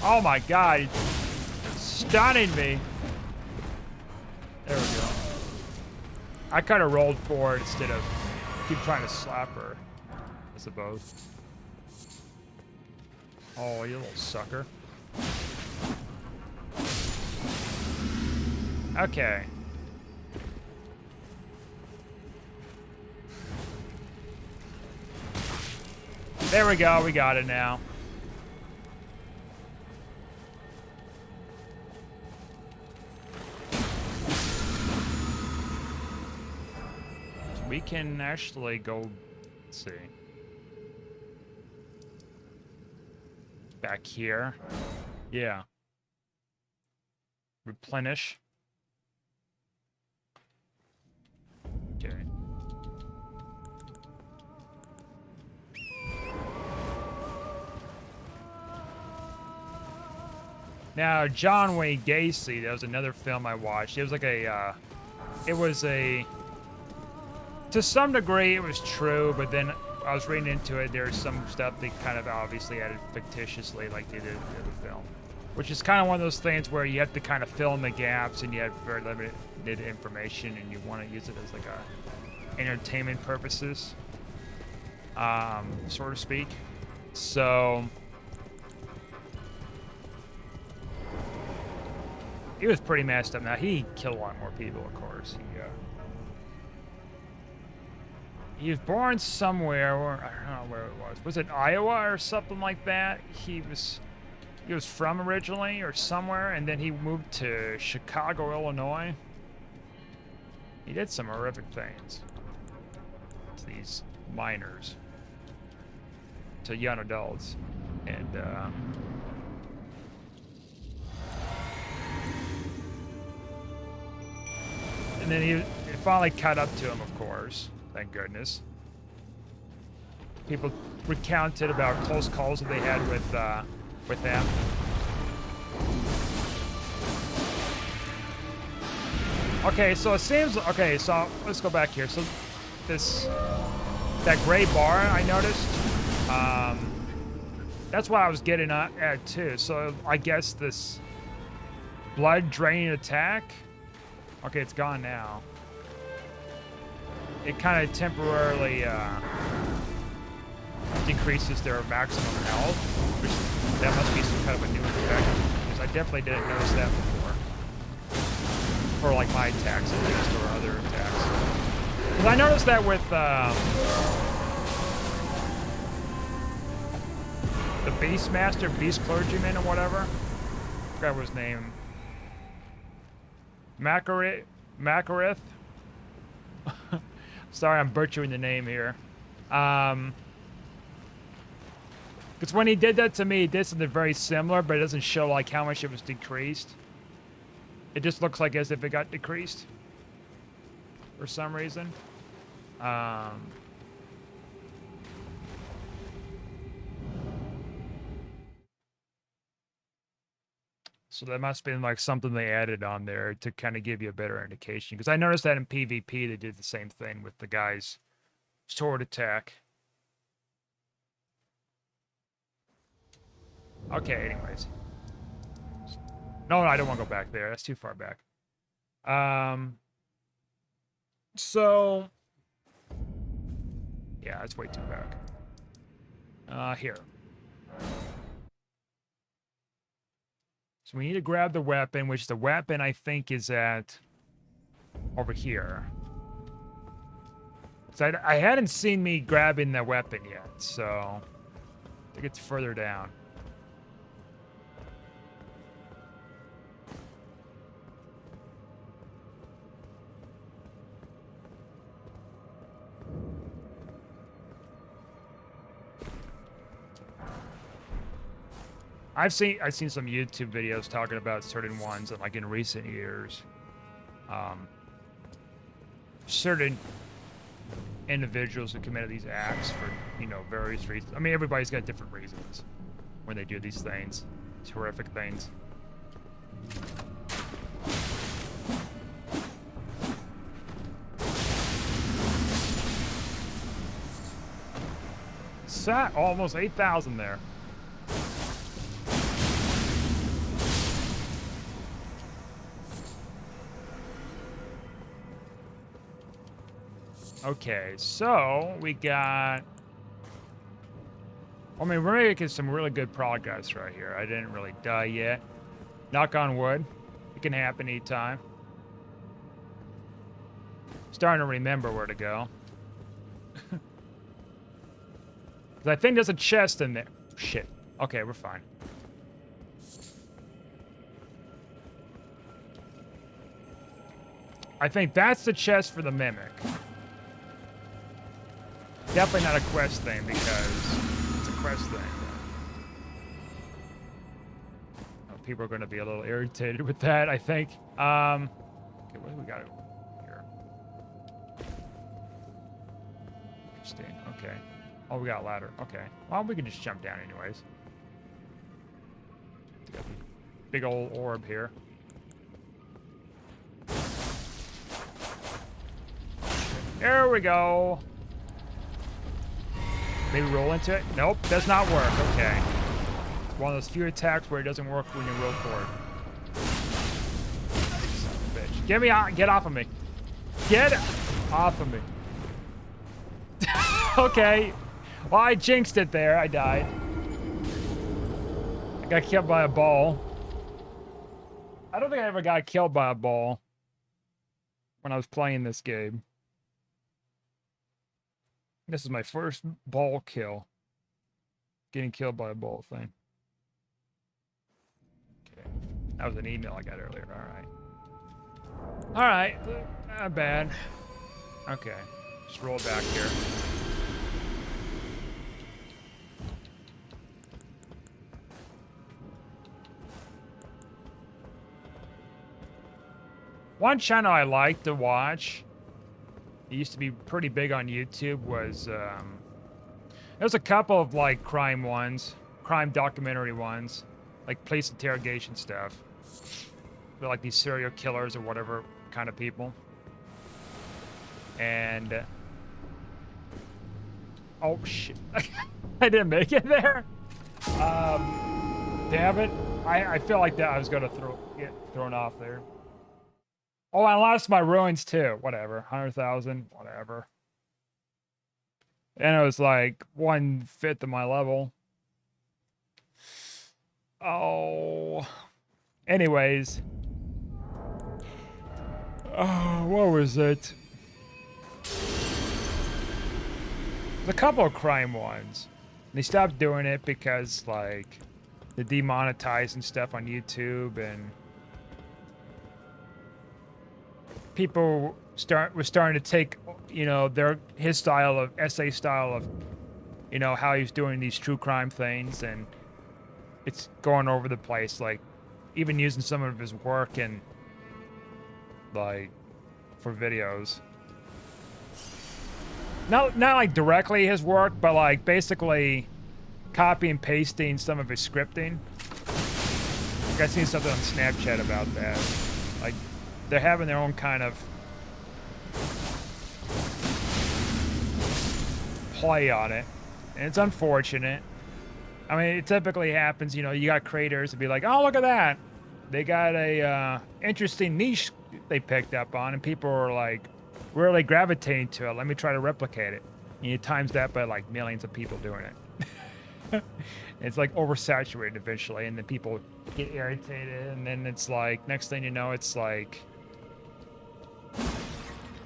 Oh my god, he's stunning me. There we go. I kind of rolled for it instead of keep trying to slap her, I suppose. Oh, you little sucker. Okay. There we go, we got it now. We can actually go, let's see. Back here. Yeah. Replenish. Okay. Now, John Wayne Gacy, that was another film I watched. It was like a, to some degree it was true, but then I was reading into it, there's some stuff they kind of obviously added fictitiously like they did in the other film. Which is kind of one of those things where you have to kind of fill in the gaps and you have very limited information and you want to use it as like a entertainment purposes, so to speak. So he was pretty messed up. Now he killed a lot more people, of course. He was born somewhere, or I don't know where it was. Was it Iowa or something like that? He was from originally or somewhere, and then he moved to Chicago, Illinois. He did some horrific things to these minors, to young adults, and then it finally caught up to him, of course. Thank goodness. People recounted about close calls that they had with them. Okay, so it seems... Okay, so let's go back here. So that gray bar I noticed, that's what I was getting at too. So I guess this blood draining attack... Okay, it's gone now. It kind of temporarily decreases their maximum health, which that must be some kind of a new effect, because I definitely didn't notice that before. For like my attacks at least, or other attacks. Because I noticed that with the Beastmaster, Beast Clergyman, or whatever. I forgot what his name. Makarith. Sorry, I'm butchering the name here. Because when he did that to me, he did something very similar, but it doesn't show like how much it was decreased. It just looks like as if it got decreased for some reason. So that must have been like something they added on there to kind of give you a better indication. Because I noticed that in PvP, they did the same thing with the guy's sword attack. Okay, anyways. No, I don't want to go back there. That's too far back. So... Yeah, that's way too back. Here. So we need to grab the weapon, which the weapon I think is at... over here. So I hadn't seen me grabbing the weapon yet, so... I think it's further down. I've seen some YouTube videos talking about certain ones, and like in recent years, certain individuals who committed these acts for, you know, various reasons. I mean, everybody's got different reasons when they do these things, these horrific things. Sat almost 8,000 there. Okay, so we got... I mean, we're making some really good progress right here. I didn't really die yet. Knock on wood. It can happen anytime. Starting to remember where to go. I think there's a chest in there. Shit. Okay, we're fine. I think that's the chest for the Mimic. Definitely not a quest thing, because it's a quest thing. Oh, people are going to be a little irritated with that, I think. Okay, what do we got here? Interesting. Okay. Oh, we got a ladder. Okay. Well, we can just jump down anyways. big old orb here. There we go. Maybe roll into it? Nope, does not work. Okay. It's one of those few attacks where it doesn't work when you roll for it. Son of a bitch. Get me out. Get off of me. Get off of me. Okay. Well, I jinxed it there. I died. I got killed by a ball. I don't think I ever got killed by a ball when I was playing this game. This is my first ball kill. Getting killed by a ball thing. Okay. That was an email I got earlier. All right. Not bad. Okay. Just roll back here. One channel I like to watch, it used to be pretty big on YouTube, was, there's a couple of, like, crime documentary ones, like police interrogation stuff. They're like these serial killers or whatever kind of people. And, oh, shit. I didn't make it there? Damn it. I feel like that I was gonna get thrown off there. Oh, I lost my ruins too. Whatever. 100,000. Whatever. And it was like 1/5 of my level. Oh. Anyways. Oh, what was it? There's a couple of crime ones. They stopped doing it because, like, they demonetized and stuff on YouTube, and people were starting to take, you know, his style of essay style of, you know, how he's doing these true crime things, and it's going over the place, like even using some of his work and like for videos. Not like directly his work, but like basically copy and pasting some of his scripting. Like I seen something on Snapchat about that. Like, they're having their own kind of play on it, and it's unfortunate. I mean, it typically happens, you know, you got creators to be like, oh, look at that. They got a interesting niche they picked up on, and people are like really gravitating to it. Let me try to replicate it. And you times that by like millions of people doing it. It's like oversaturated eventually, and then people get irritated, and then it's like, next thing you know, it's like,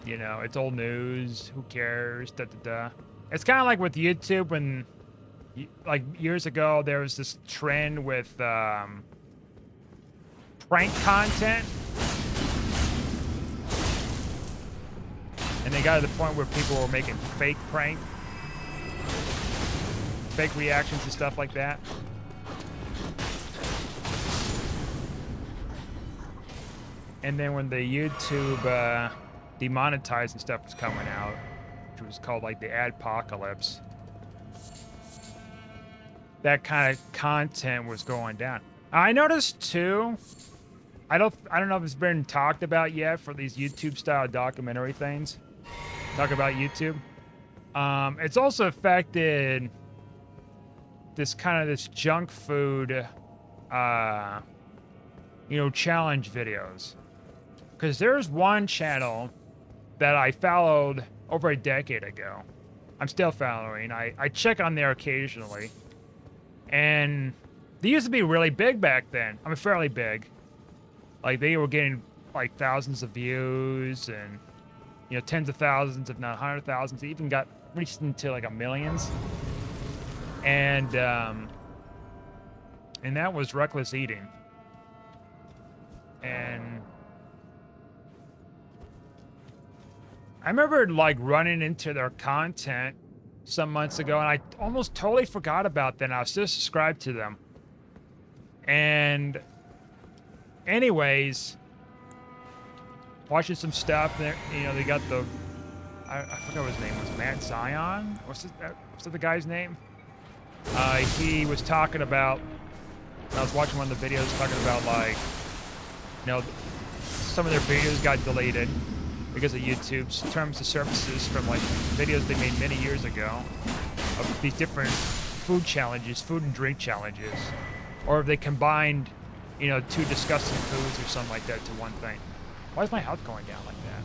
you know, it's old news. Who cares? Da da da. It's kind of like with YouTube when, like years ago, there was this trend with prank content, and they got to the point where people were making fake reactions and stuff like that. And then when the YouTube demonetized and stuff was coming out, which was called like the adpocalypse, that kind of content was going down. I noticed too, I don't know if it's been talked about yet for these YouTube style documentary things. Talk about YouTube. It's also affected this junk food, you know, challenge videos. Because there's one channel that I followed over a decade ago. I'm still following. I check on there occasionally. And they used to be really big back then. I mean, fairly big. Like, they were getting, like, thousands of views and, you know, tens of thousands, if not 100,000s. They even reached into, like, millions. And that was Reckless Eating. And I remember, like, running into their content some months ago, and I almost totally forgot about them. I was still subscribed to them. And anyways, watching some stuff there, you know, they got the, I forgot what his name was, Matt Zion? What's that the guy's name? He was talking about I was watching one of the videos talking about, like, you know, some of their videos got deleted because of YouTube's terms of services from, like, videos they made many years ago of these different food challenges, food and drink challenges. Or if they combined, you know, two disgusting foods or something like that to one thing. Why is my health going down like that?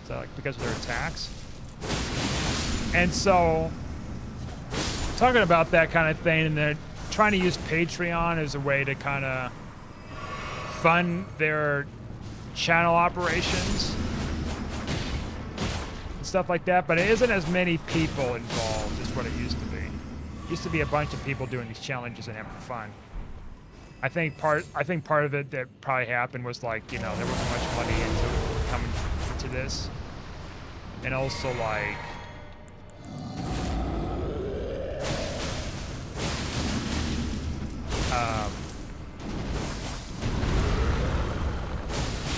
Is that, like, because of their attacks? And so, talking about that kind of thing, and they're trying to use Patreon as a way to kind of fund their channel operations and stuff like that, but it isn't as many people involved as what it used to be. It used to be a bunch of people doing these challenges and having fun. I think part of it that probably happened was, like, you know, there wasn't much money into coming to this, and also, like,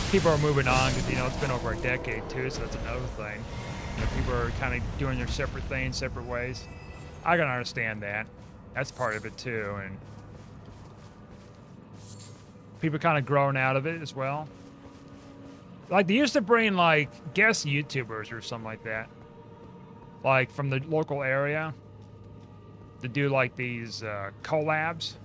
people are moving on because, you know, it's been over a decade too, so that's another thing. You know, people are kind of doing their separate things, separate ways. I can understand that. That's part of it too, and people kind of growing out of it as well. Like, they used to bring, like, guest YouTubers or something like that, like from the local area, to do, like, these collabs.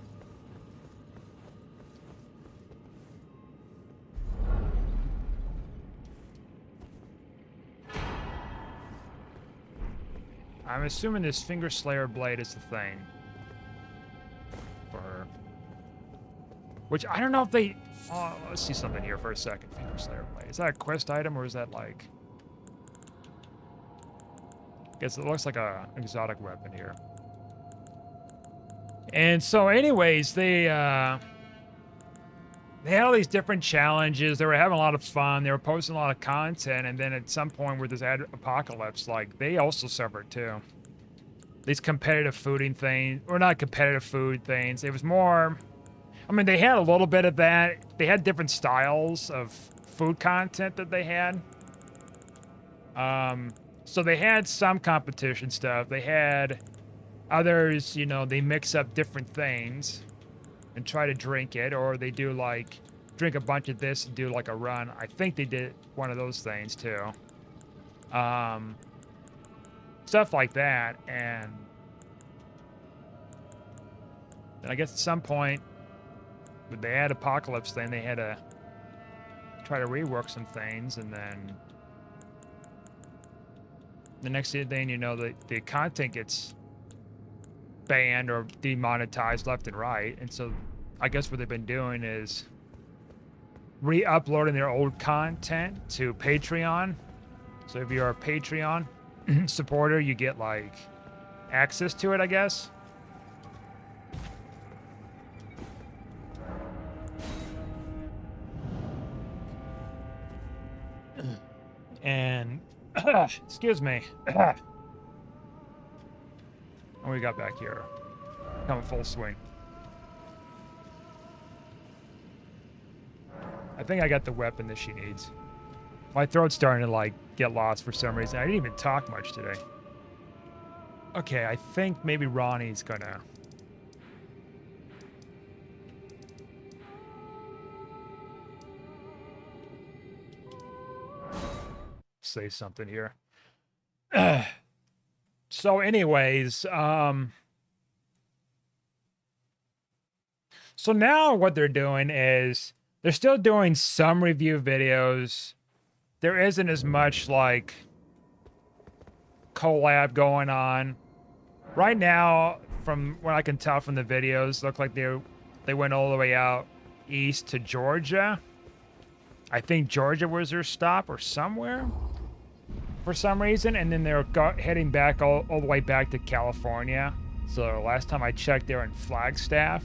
I'm assuming this Finger Slayer blade is the thing for her. Which, I don't know if they... Oh, let's see something here for a second. Finger Slayer blade. Is that a quest item, or is that, like... I guess it looks like an exotic weapon here. And so, anyways, they had all these different challenges. They were having a lot of fun. They were posting a lot of content. And then at some point with this apocalypse, like, they also suffered too. These competitive fooding things, or not competitive food things. It was more, I mean, they had a little bit of that. They had different styles of food content that they had. So they had some competition stuff. They had others, you know, they mix up different things and try to drink it, or they do, like, drink a bunch of this and do, like, a run. I think they did one of those things too. Stuff like that, and then I guess at some point with the apocalypse thing, they had to try to rework some things, and then the next thing you know, the content gets banned or demonetized left and right. And so I guess what they've been doing is re-uploading their old content to Patreon. So if you're a Patreon supporter, you get, like, access to it, I guess. And excuse me. What we got back here? Coming full swing. I think I got the weapon that she needs. My throat's starting to, like, get lost for some reason. I didn't even talk much today. Okay, I think maybe Ronnie's gonna... say something here. So anyways, so now what they're doing is they're still doing some review videos. There isn't as much, like, collab going on. Right now, from what I can tell from the videos, look like they went all the way out east to Georgia. I think Georgia was their stop, or somewhere for some reason, and then they're heading back all the way back to California. So last time I checked, they were in Flagstaff,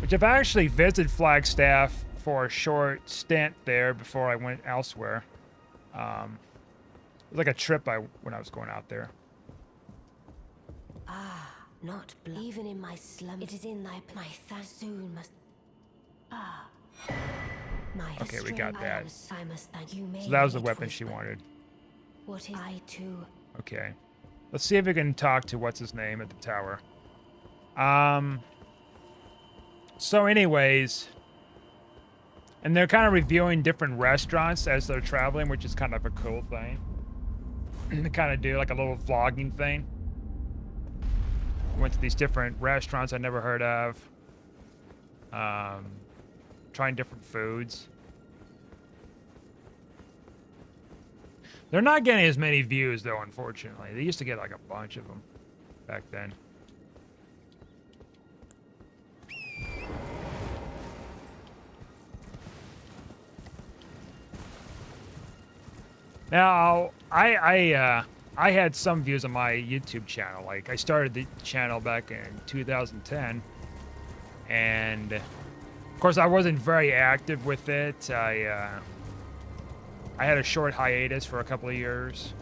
which I've actually visited Flagstaff for a short stint there before I went elsewhere. It was like a trip when I was going out there. Ah, not even in my slum. It is in thy my soon must. Ah, my. Okay, we got that. I must thank you. So that was the weapon she wanted. What is I too? Okay, let's see if we can talk to what's his name at the tower. So anyways, and they're kind of reviewing different restaurants as they're traveling, which is kind of a cool thing. They kind of do like a little vlogging thing. Went to these different restaurants I never heard of. Trying different foods. They're not getting as many views though, unfortunately. They used to get like a bunch of them back then. Now, I had some views on my YouTube channel. Like, I started the channel back in 2010, and of course, I wasn't very active with it. I had a short hiatus for a couple of years,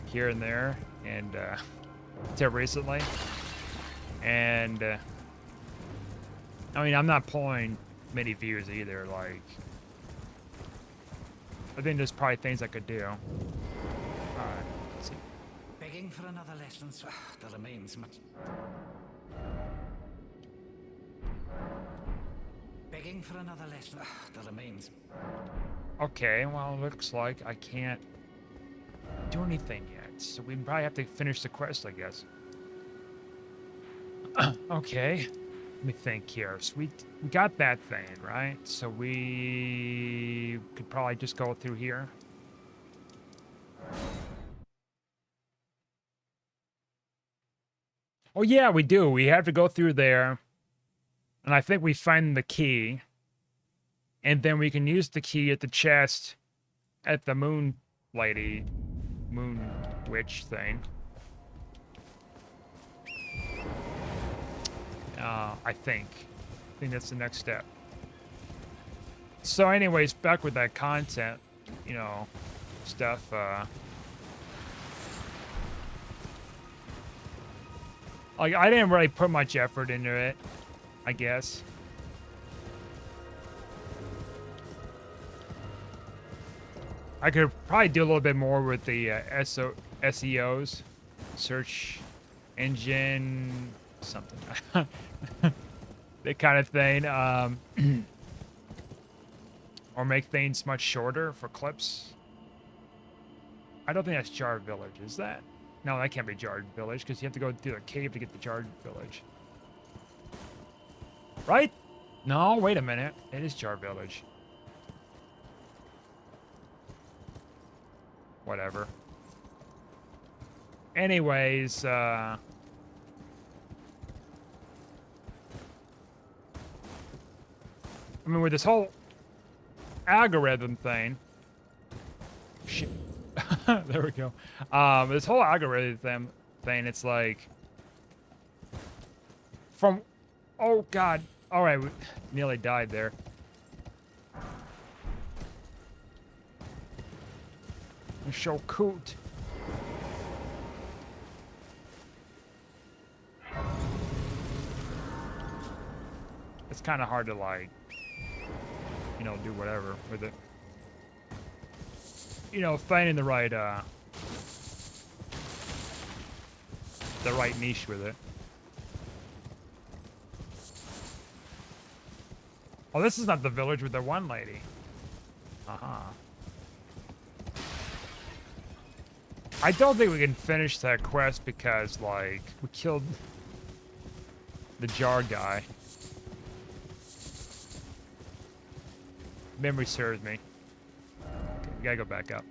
here and there, and until recently. And I mean, I'm not pulling many views either. Like, I think there's probably things I could do. Alright, let's see. Begging for another lesson, so there remains much. Begging for another lesson, there remains. Okay, well, it looks like I can't do anything yet, so we probably have to finish the quest, I guess. Okay, let me think here. So we got that thing, right? So we could probably just go through here. Oh yeah, we do. We have to go through there. And I think we find the key. And then we can use the key at the chest at the moon lady, moon witch thing. I think that's the next step. So anyways, back with that content, you know, stuff, like, I didn't really put much effort into it, I guess. I could probably do a little bit more with the SEOs, search engine, something, that kind of thing. Or make things much shorter for clips. I don't think that's Jarred Village, is that? No, that can't be Jarred Village, because you have to go through a cave to get to Jarred Village. Right? No, wait a minute. It is Jarred Village. Whatever. Anyways, I mean, with this whole algorithm thing. Shit. There we go. This whole algorithm thing, it's like from, oh god. All right, we nearly died there. So coot. It's kind of hard to, like, you know, do whatever with it. You know, finding the right niche with it. Oh, this is not the village with the one lady. I don't think we can finish that quest because, like, we killed the jar guy. Memory serves me. Okay, we gotta go back up.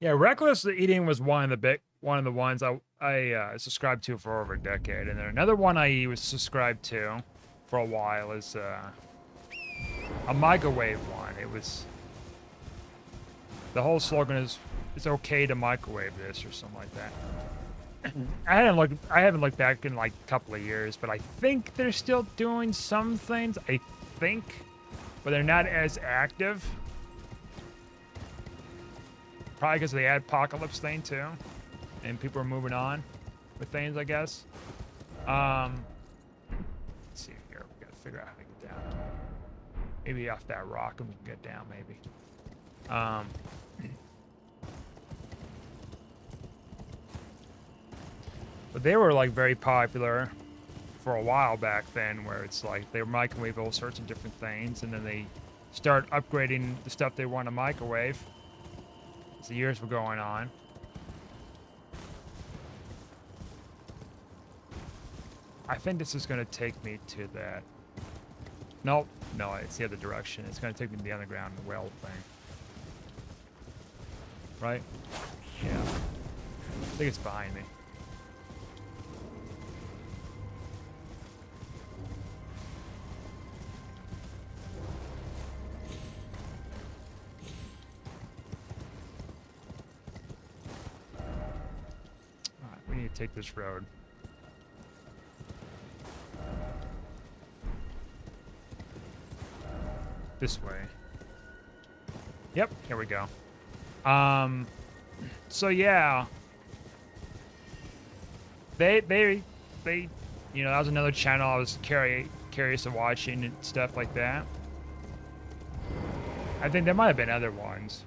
Yeah, reckless eating was one of the ones I subscribed to for over a decade, and then another one I was subscribed to for a while is a microwave one. It was, the whole slogan is, it's okay to microwave this or something like that. I haven't looked back in like a couple of years, but I think they're still doing some things. I think, but they're not as active. Probably because of the apocalypse thing too, and people are moving on with things, I guess. Let's see here. We gotta figure out how to get down. Maybe off that rock and we can get down. Maybe. But they were like very popular for a while back then, where it's like they microwave all sorts of different things, and then they start upgrading the stuff they want to microwave as the years were going on. I think this is going to take me to that. Nope. No, it's the other direction. It's going to take me to the underground well thing. Right? Yeah. I think it's behind me. Alright, we need to take this road. This way. Yep, here we go. So yeah. They, you know, that was another channel I was curious of watching and stuff like that. I think there might have been other ones.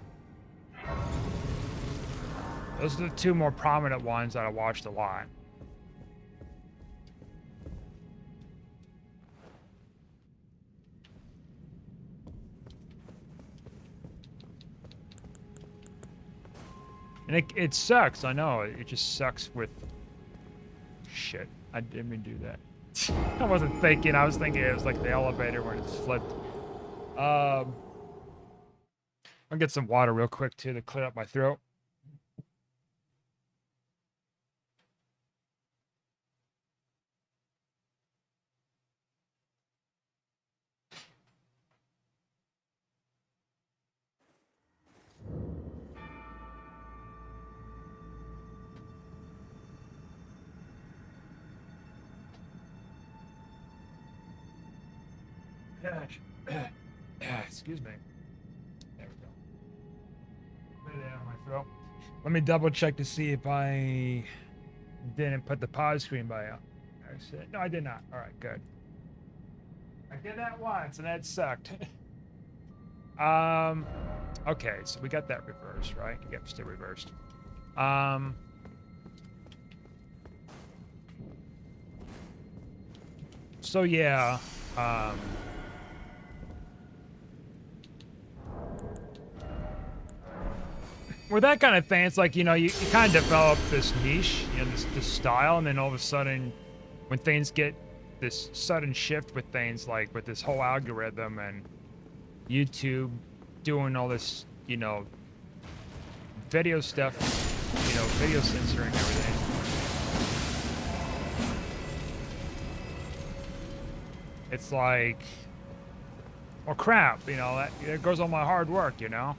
Those are the two more prominent ones that I watched a lot. And it sucks, I know. It just sucks with... Shit, I didn't mean to do that. I wasn't thinking, I was thinking it was like the elevator when it's flipped. I'll get some water real quick too to clear up my throat. Gosh. Excuse me. There we go. Put it on my throat. Let me double check to see if I didn't put the pause screen by accident. No, I did not. All right, good. I did that once, and that sucked. Okay, so we got that reversed, right? Yep, still reversed. So yeah, with that kind of thing, it's like, you know, you kind of develop this niche, you know, this style, and then all of a sudden, when things get this sudden shift with things like with this whole algorithm and YouTube doing all this, you know, video stuff, you know, video censoring everything. It's like, well, crap, you know, there goes all my hard work, you know?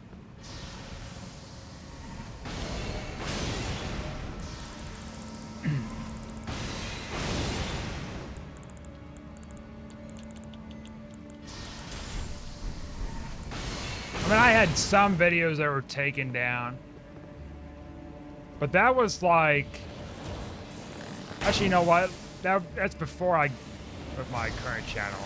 I mean, I had some videos that were taken down, but that was like, actually, you know what? That's before I, with my current channel.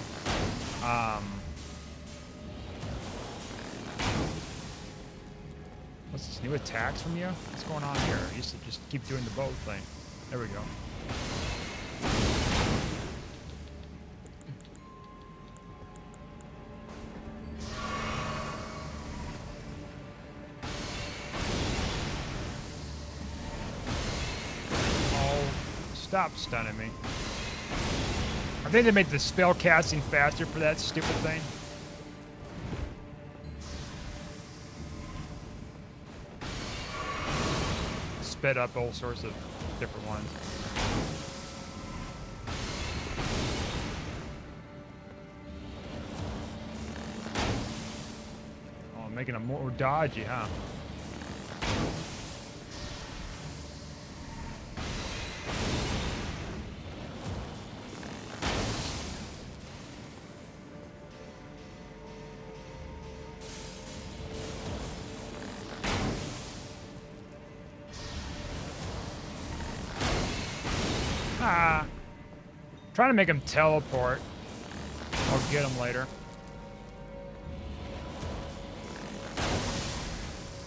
What's this, new attacks from you? What's going on here? I used to just keep doing the bow thing. There we go. Stop stunning me. I think they made the spell casting faster for that stupid thing. Sped up all sorts of different ones. Oh, making them more dodgy, huh? Trying to make him teleport. I'll get him later. Of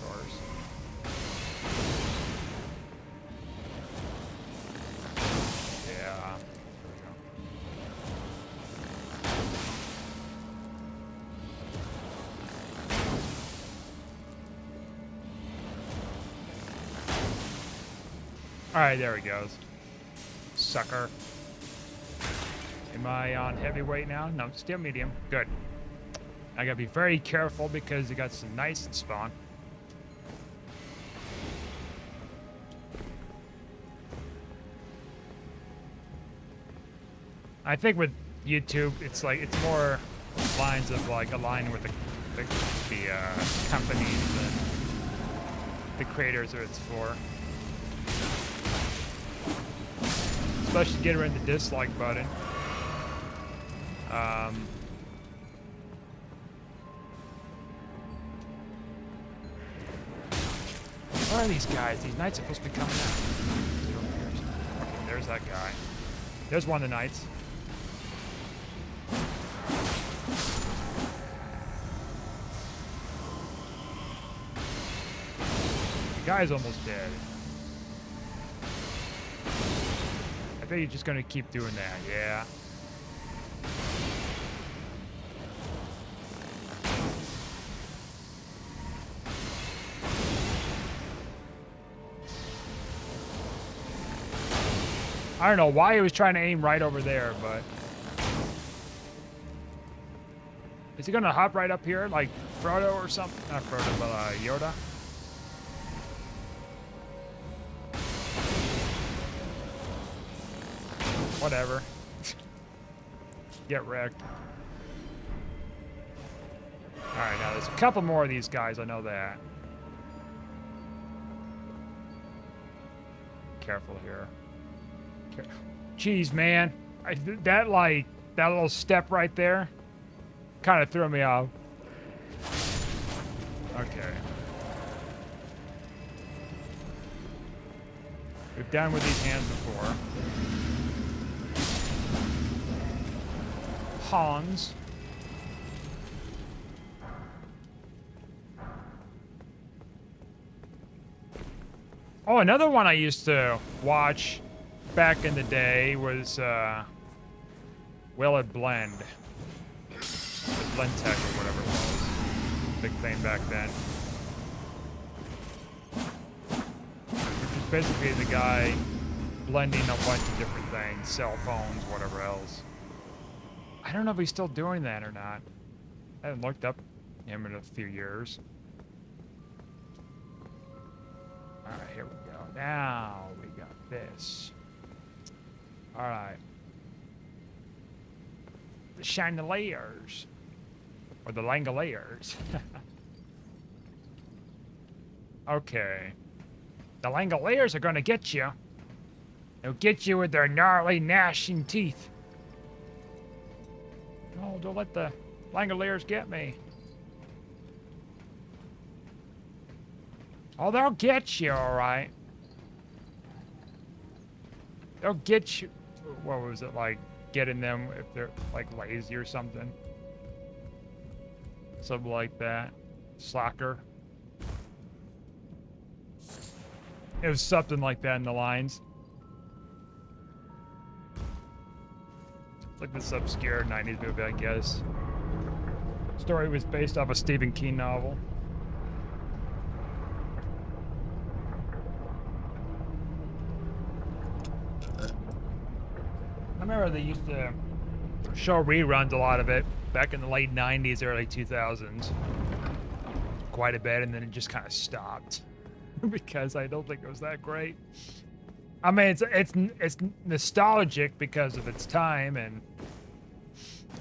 course. Alright, there he goes. Sucker. Am I on heavyweight now? No, still medium. Good. I gotta be very careful because you got some knights that spawn. I think with YouTube, it's like, it's more lines of like aligning with the companies and the creators that it's for. Especially get rid of the dislike button. Where are these guys? These knights are supposed to be coming out. Okay, there's that guy. There's one of the knights. The guy's almost dead. I think you're just gonna keep doing that, yeah. I don't know why he was trying to aim right over there, but... Is he gonna hop right up here, like Frodo or something? Not Frodo, but Yoda? Whatever. Get wrecked. Alright, now there's a couple more of these guys, I know that. Careful here. Jeez, man. That little step right there kind of threw me off. Okay. We've done with these hands before. Hans. Oh, another one I used to watch back in the day was Will It Blend? Blend Tech or whatever it was. Big thing back then. Which is basically the guy blending a bunch of different things, cell phones, whatever else. I don't know if he's still doing that or not. I haven't looked up him in a few years. Alright, here we go. Now we got this. Alright. The chandeliers. Or the Langoliers. Okay. The Langoliers are gonna get you. They'll get you with their gnarly, gnashing teeth. No, don't let the Langoliers get me. Oh, they'll get you, alright. They'll get you. What was it like? Getting them if they're like lazy or something. Something like that. Slacker. It was something like that in the lines. It's like this obscure 90s movie, I guess. Story was based off a Stephen King novel. I remember they used to show reruns, a lot of it, back in the late 90s, early 2000s. Quite a bit, and then it just kind of stopped. Because I don't think it was that great. I mean, it's nostalgic because of its time, and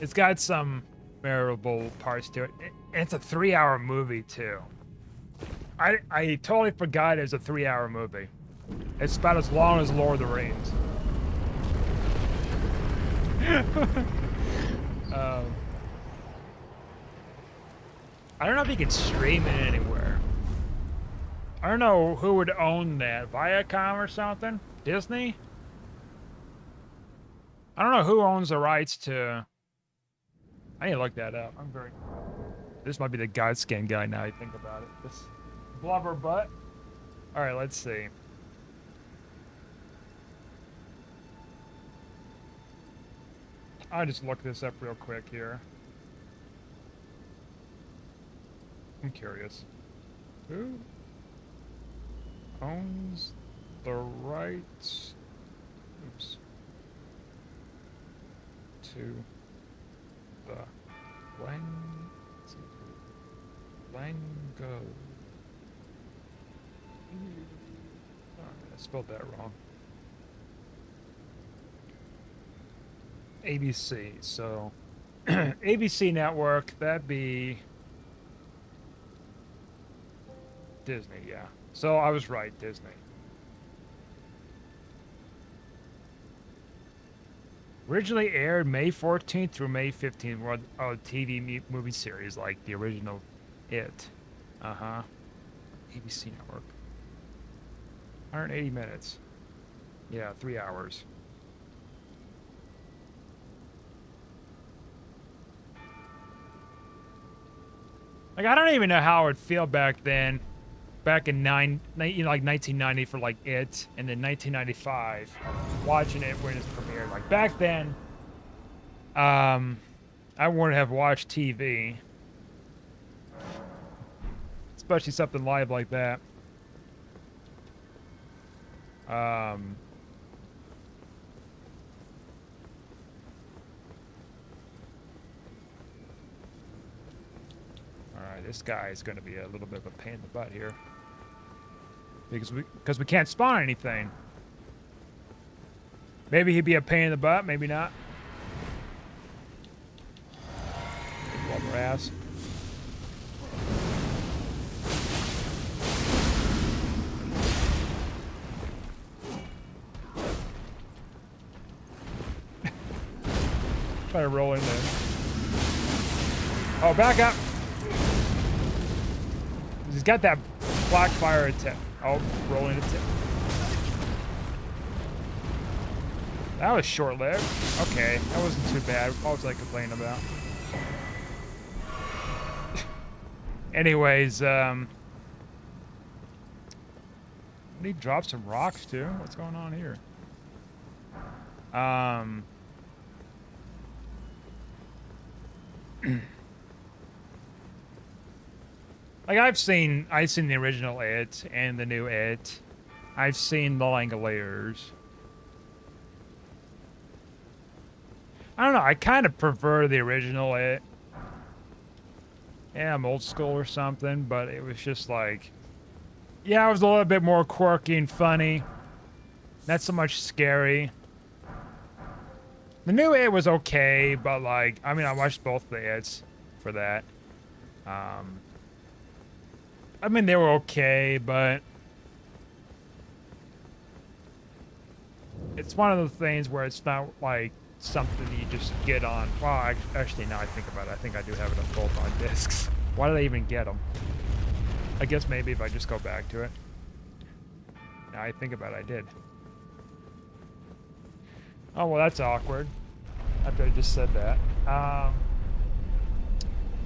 it's got some memorable parts to it. It's a 3-hour movie, too. I totally forgot it was a 3-hour movie. It's about as long as Lord of the Rings. I don't know if you can stream it anywhere. I don't know who would own that. Viacom or something? Disney? I don't know who owns the rights to... I need to look that up. I'm very... This might be the Godskin guy now I think about it. This blubber butt. Alright, let's see. I'll just look this up real quick here. I'm curious. Who owns the right. Oops. To the Lango. Oh, I spelled that wrong. ABC. So ABC network. That'd be Disney. Yeah. So I was right. Disney. Originally aired May 14th through May 15th. Well, oh, TV movie series like the original It. Uh-huh. ABC network. 180 minutes. Yeah, 3 hours. Like, I don't even know how it would feel back then. Back in like 1990 for like It, and then 1995, watching it when it's premiered. Like back then, I wouldn't have watched TV, especially something live like that. All right, this guy is going to be a little bit of a pain in the butt here. Because we can't spawn anything. Maybe he'd be a pain in the butt, maybe not. Love our ass. Try to roll in there. Oh, back up! He's got that black fire attack. Oh, rolling attack. That was short-lived. Okay, that wasn't too bad. What was I complaining about? Anyways, he dropped some rocks too. What's going on here? Like I've seen the original It and the new It. I've seen the Langoliers. I don't know. I kind of prefer the original It. Yeah, I'm old school or something, but it was just like, yeah, it was a little bit more quirky and funny. Not so much scary. The new It was okay, but like, I mean, I watched both the It's for that. I mean, they were okay, but it's one of the things where it's not like something you just get on. Well, actually, now I think about it, I think I do have it on both on discs. Why did I even get them? I guess maybe if I just go back to it. Now I think about it, I did. Oh, well, that's awkward. After I just said that.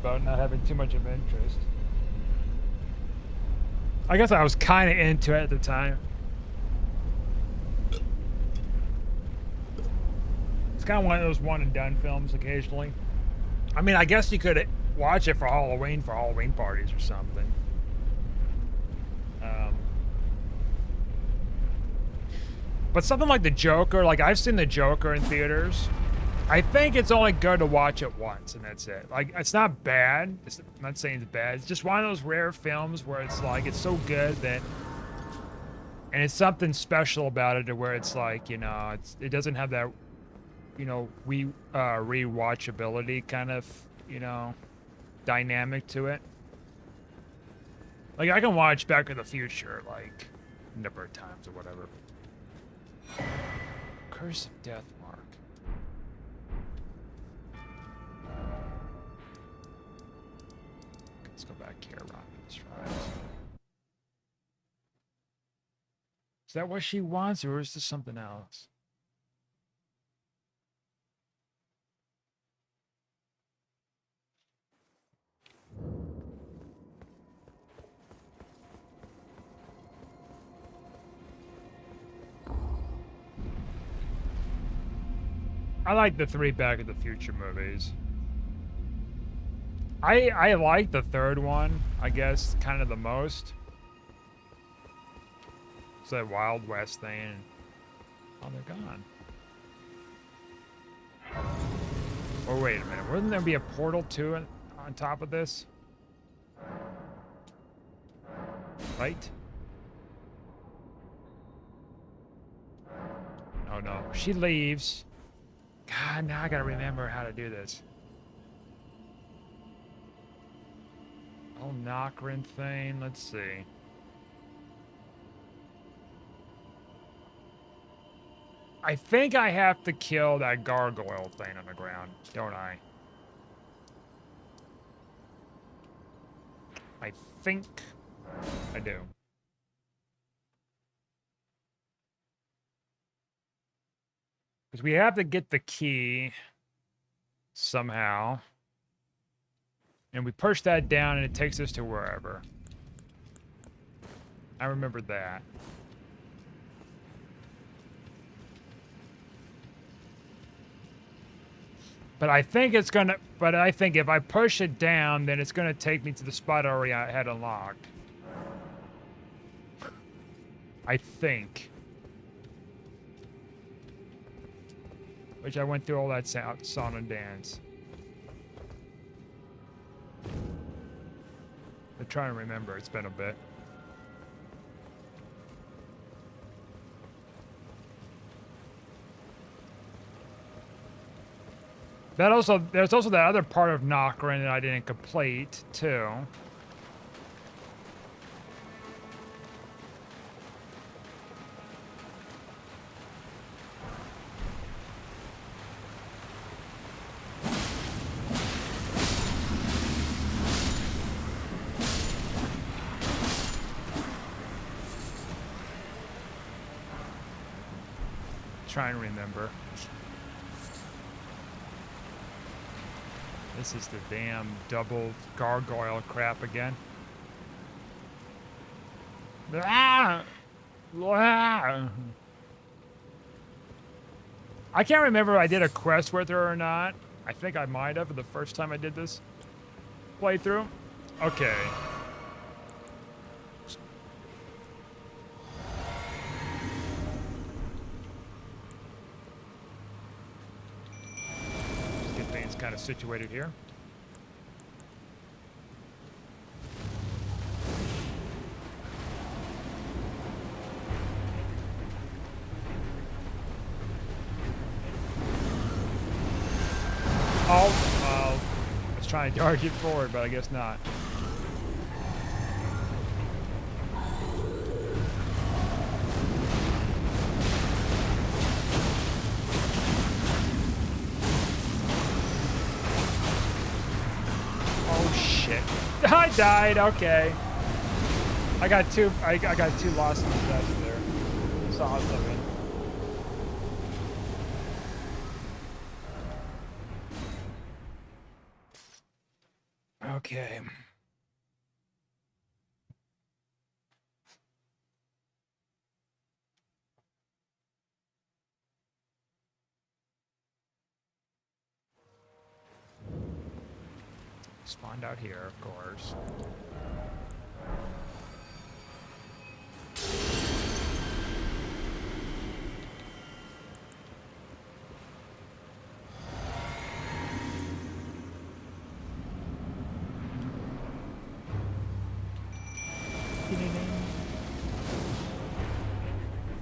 About not having too much of interest. I guess I was kind of into it at the time. It's kind of one of those one and done films occasionally. I mean, I guess you could watch it for Halloween parties or something. But something like The Joker, like I've seen The Joker in theaters. I think it's only good to watch it once and that's it. Like, it's not bad. I'm not saying it's bad. It's just one of those rare films where it's like, it's so good that, and it's something special about it to where it's like, you know, it doesn't have that, you know, rewatchability kind of, you know, dynamic to it. Like, I can watch Back to the Future, like, a number of times or whatever. Curse of Death Mark. Let's go back here, Rocket's tries. Is that what she wants, or is this something else? I like the 3 Back to the Future movies. I like the third one, I guess, kind of the most. It's that Wild West thing. And, oh, they're gone. Oh, wait a minute. Wouldn't there be a portal too on top of this? Right? Oh no. She leaves. God, now I gotta remember how to do this. Oh, Nokron thing. Let's see. I think I have to kill that gargoyle thing on the ground, don't I? I think I do. Because we have to get the key somehow. And we push that down and it takes us to wherever. I remember that. But I think it's gonna, but I think if I push it down, then it's gonna take me to the spot I already had unlocked. I think. Which I went through all that song and dance. I'm trying to remember, it's been a bit. That also, there's also that other part of Nokron that I didn't complete, too. Try and remember. This is the damn double gargoyle crap again. Ah! Ah! I can't remember if I did a quest with her or not. I think I might have the first time I did this playthrough. Okay. Kind of situated here. Oh, well, I was trying to argue forward, but I guess not. I died. Okay. I got two lost in the dust there. Saw something. Okay. Spawned out here, of course.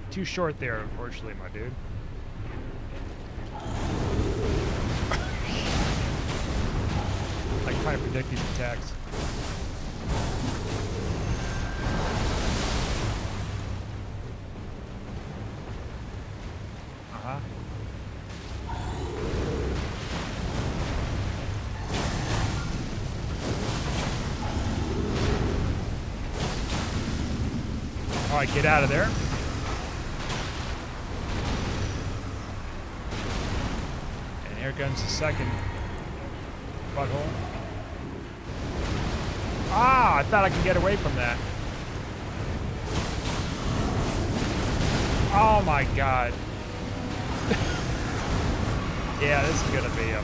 Too short there, unfortunately, my dude. Like trying to predict these attacks. Uh-huh. All right, get out of there. And here comes the second butthole. Ah, I thought I could get away from that. Oh my god. Yeah, this is gonna be a...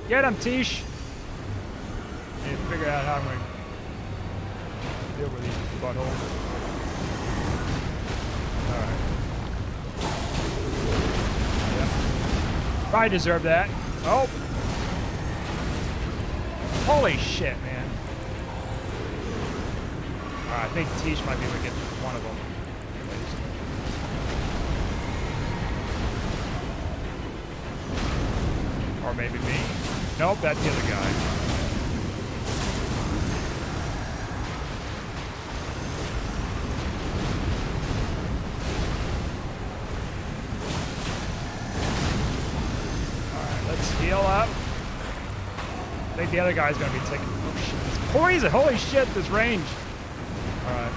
Get him, Tish! Need to figure out how I'm gonna deal with these buttholes. Alright. Yep. Probably deserve that. Oh! Holy shit, man. I think Tish might be able to get one of them. Or maybe me. Nope, that's the other guy. Alright, let's heal up. I think the other guy's gonna be taking... Oh shit, it's poison! Holy shit, this range! Alright.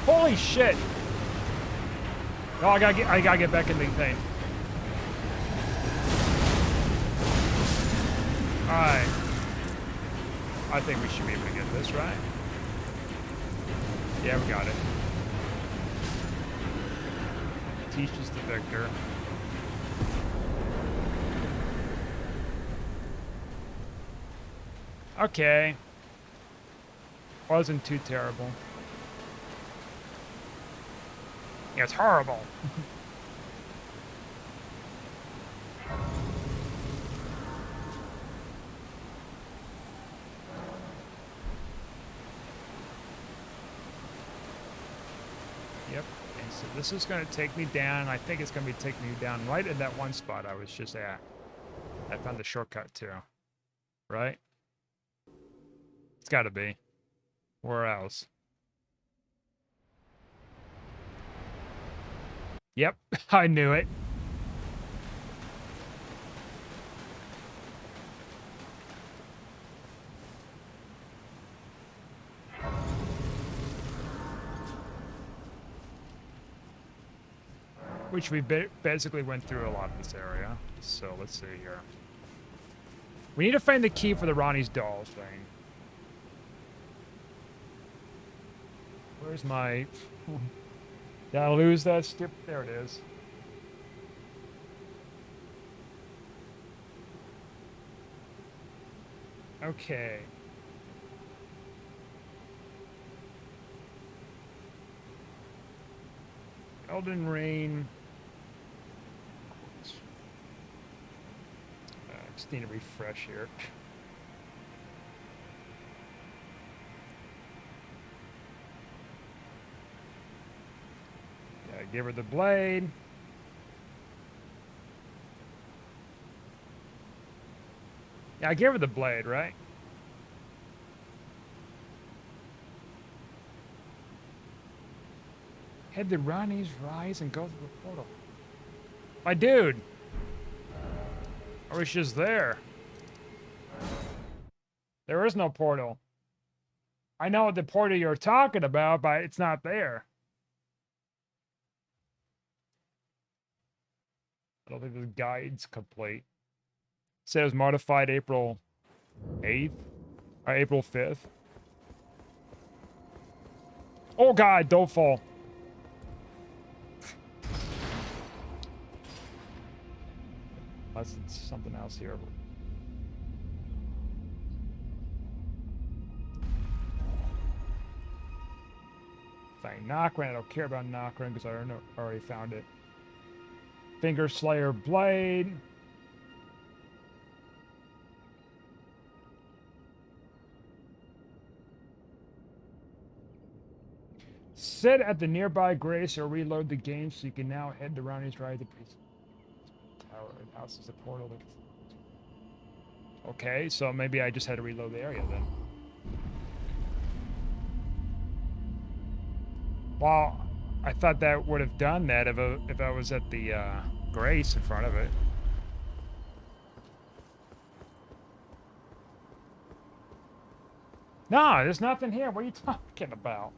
Holy shit! Oh, I gotta get back in the thing. Alright. I think we should be able to get this, right? Yeah, we got it. Tish is the victor. Okay. Wasn't too terrible. Yeah, it's horrible. Yep. And so this is going to take me down. I think it's going to be taking me down right in that one spot I was just at. I found the shortcut too. Right? It's got to be. Where else? Yep, I knew it. Which we basically went through a lot of this area. So let's see here. We need to find the key for the Ronnie's dolls thing. Where's my... Did I lose that skip? There it is. Okay. Elden Ring. Just need to refresh here. Yeah, give her the blade. Yeah, I gave her the blade, right? Head the Ronnie's rise and go through the portal. My dude! I was just there. There is no portal. I know the portal you're talking about, but it's not there. I don't think the guide's complete. Say it was modified April 8th? Or April 5th. Oh god, don't fall. Unless it's something else here. Fine, Nokron. I don't care about Nokron because I already found it. Finger Slayer Blade. Sit at the nearby Grace or reload the game so you can now head to Ronnie's Ride. The tower house is the portal. Okay, so maybe I just had to reload the area then. Well, I thought that would have done that if I was at the Grace in front of it. No, there's nothing here. What are you talking about?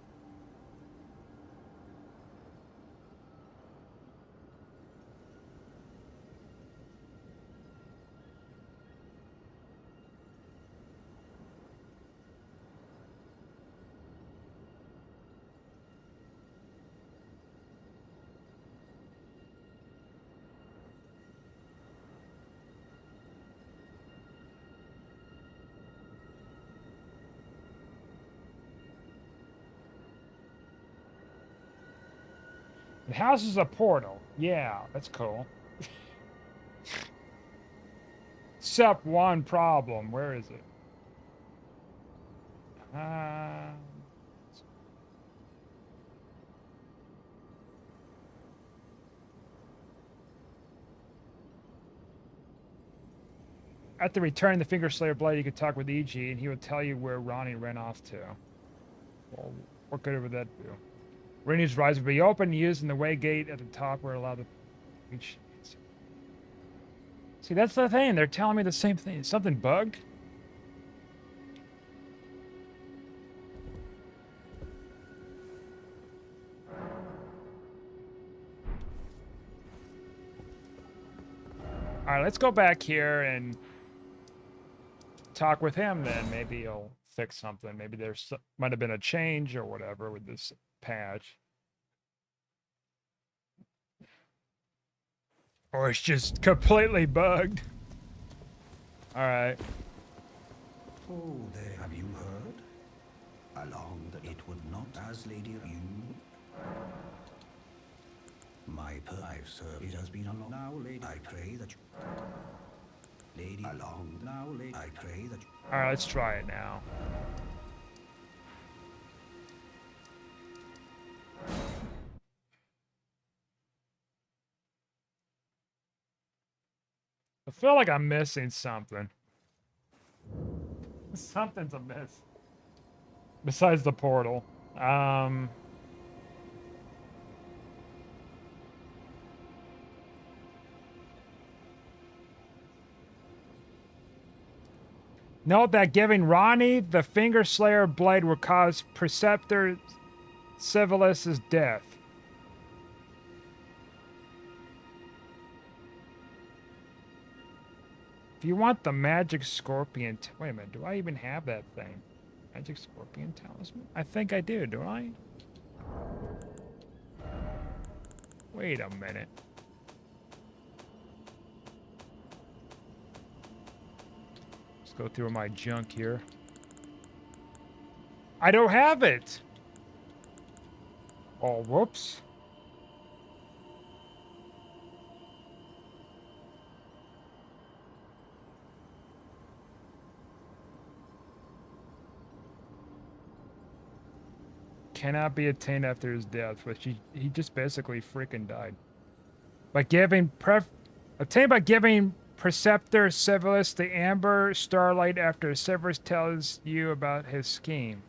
The house is a portal. Yeah, that's cool. Except one problem. Where is it? Uh, After returning the Finger Slayer blade, you could talk with EG, and he would tell you where Ronnie ran off to. Well, what good would that do? Rainier's Rise would be open, used in the way gate at the top where allowed to reach. See, that's the thing. They're telling me the same thing. Is something bugged? All right, let's go back here and talk with him then. Maybe he'll fix something. Maybe there's might have been a change or whatever with this patch. Or it's just completely bugged. All right. Oh, there. Have you heard? Along that it would not as Lady you. My I've served. It has been a long. Now, Lady, I pray that you. Lady, along now, Lady, I pray that you. All right, let's try it now. I feel like I'm missing something. Something's amiss. Besides the portal. Note that giving Ronnie the Finger Slayer blade will cause Preceptor Civilis's death. If you want the Magic Scorpion... Wait a minute, do I even have that thing? Magic Scorpion Talisman? I think I do, do I? Wait a minute. Let's go through my junk here. I don't have it! Oh, whoops. Cannot be attained after his death, which he just basically freaking died. By giving obtained by giving Preceptor Civilis the Amber Starlight after Severus tells you about his scheme.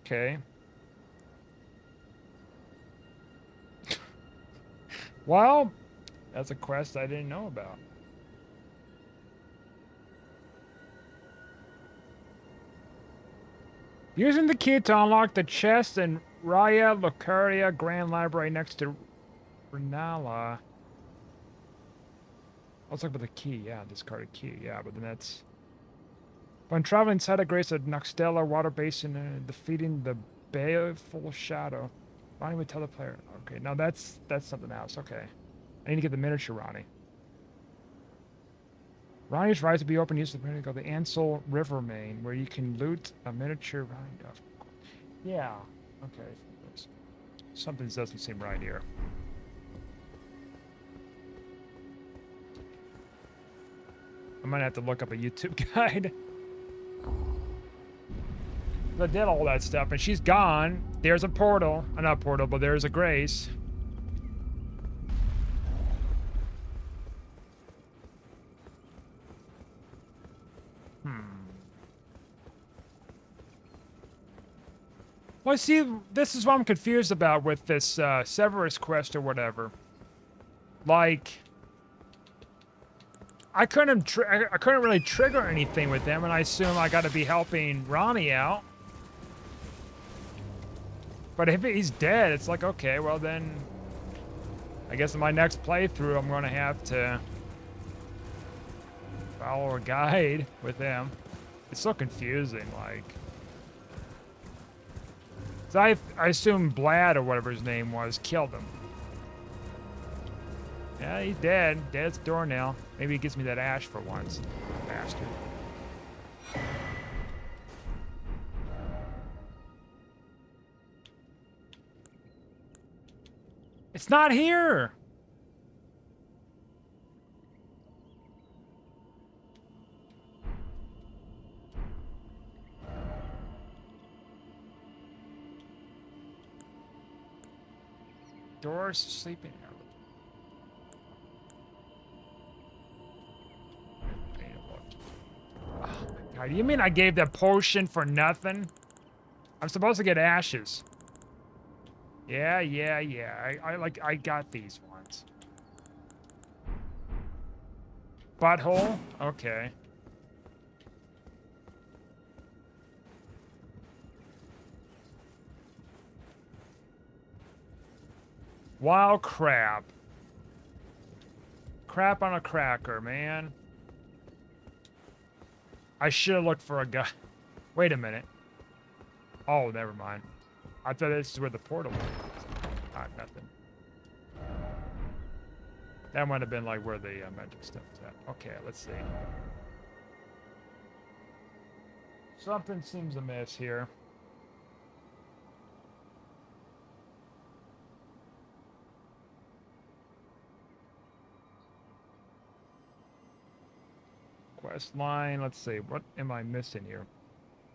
Okay. Well, that's a quest I didn't know about. Using the key to unlock the chest in Raya Lucaria Grand Library next to Renala. Let's look at the key. Yeah, discarded key. Yeah, but then that's... When traveling inside a grace of Noxtella water basin and defeating the baleful shadow, Ronnie would tell the player. Okay, now that's something else. Okay. I need to get the miniature Ronnie. Ronnie's Rise will be open use of the Ansel River main, where you can loot a miniature Ronnie. Yeah. Okay. Something doesn't seem right here. I might have to look up a YouTube guide. I did all that stuff, and she's gone. There's a portal. Not portal, but there's a grace. Well, see, this is what I'm confused about with this Severus quest or whatever. Like, I couldn't really trigger anything with them, and I assume I got to be helping Ronnie out. But if he's dead, it's like, okay, well then, I guess in my next playthrough, I'm going to have to follow a guide with him. It's so confusing, like. So I assume Blad, or whatever his name was, killed him. Yeah, he's dead. Dead as a doornail. Maybe he gives me that ash for once. Bastard. It's not here. Doors sleeping area. Oh my god, you mean I gave the potion for nothing? I'm supposed to get ashes. Yeah. I got these ones. Butthole? Okay. Wild crap. Crap on a cracker, man. I should have looked for a guy. Wait a minute. Oh, never mind. I thought this is where the portal was. Nothing. That might have been like where the magic stuff is at. Okay, let's see. Something seems amiss here. Quest line, let's see. What am I missing here?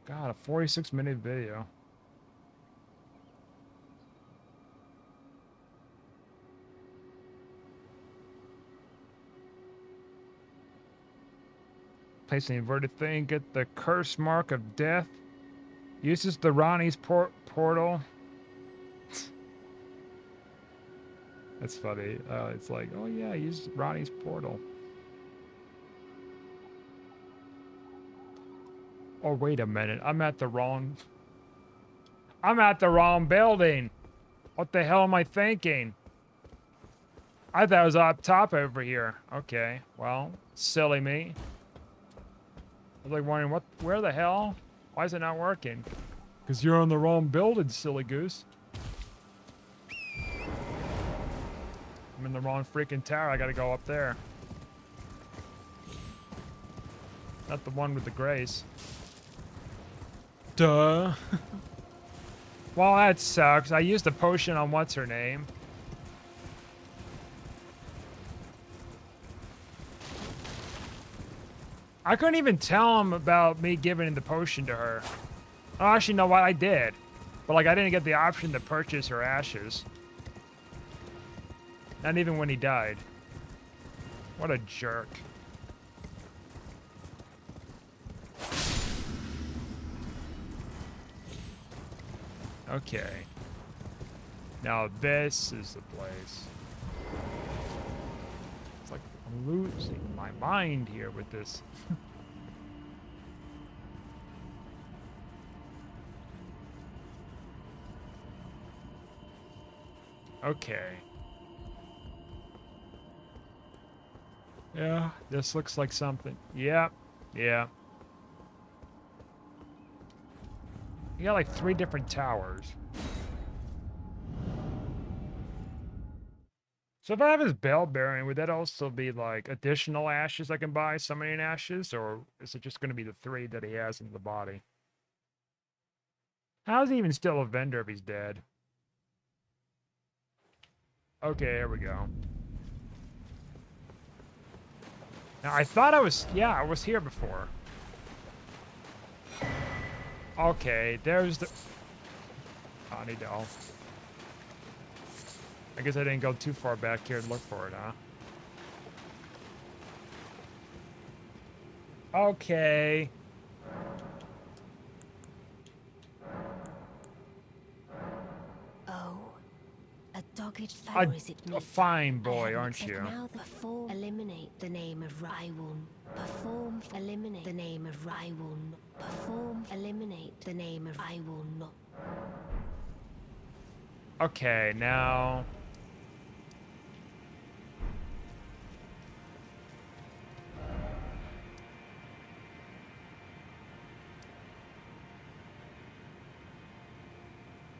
God, a 46-minute video. Place the inverted thing, get the curse mark of death. Uses the Ronnie's portal. That's funny. It's like, oh yeah, use Ronnie's portal. Oh, wait a minute. I'm at the wrong building. What the hell am I thinking? I thought it was up top over here. Okay, well, silly me. I was like wondering, where the hell? Why is it not working? Because you're on the wrong building, silly goose. I'm in the wrong freaking tower. I gotta go up there. Not the one with the grace. Duh. Well, that sucks. I used the potion on what's her name. I couldn't even tell him about me giving the potion to her. Oh, actually, no, what I did. But, like, I didn't get the option to purchase her ashes. Not even when he died. What a jerk. Okay. Now this is the place. It's like I'm losing my mind here with this. Okay. Yeah, this looks like something. Yeah. You got like 3 different towers. So if I have his bell bearing, would that also be like additional ashes I can buy, summoning ashes, or is it just going to be the 3 that he has in the body? How is he even still a vendor if he's dead? Okay, here we go. Now I thought I was here before. Okay, there's the... Oh, I need to... I guess I didn't go too far back here to look for it, huh? Okay. Oh, a dogged foe is it A fine boy, aren't you? Now perform eliminate the name of Raiwun. Perform eliminate the name of Raiwun. Perform eliminate the name of Raiwun. Okay, now...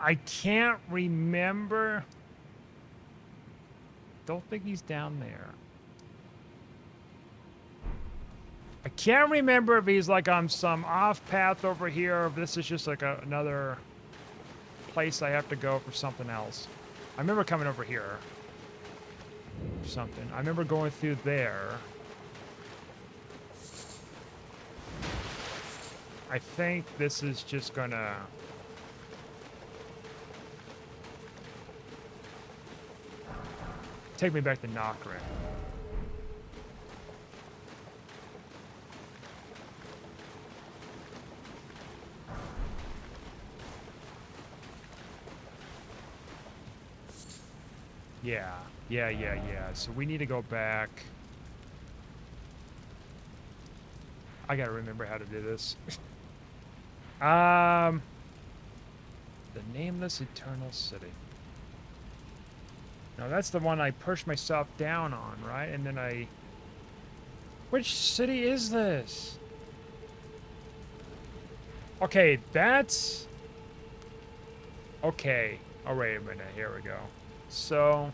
I can't remember. Don't think he's down there. I can't remember if he's like on some off path over here, or if this is just like another place I have to go for something else. I remember coming over here. Or something. I remember going through there. I think this is just gonna... take me back to Nokron. Yeah. So we need to go back. I gotta remember how to do this. The Nameless Eternal City. Now that's the one I pushed myself down on, right? And then I... Which city is this? Okay, that's... Okay. Oh, wait a minute. Here we go. So...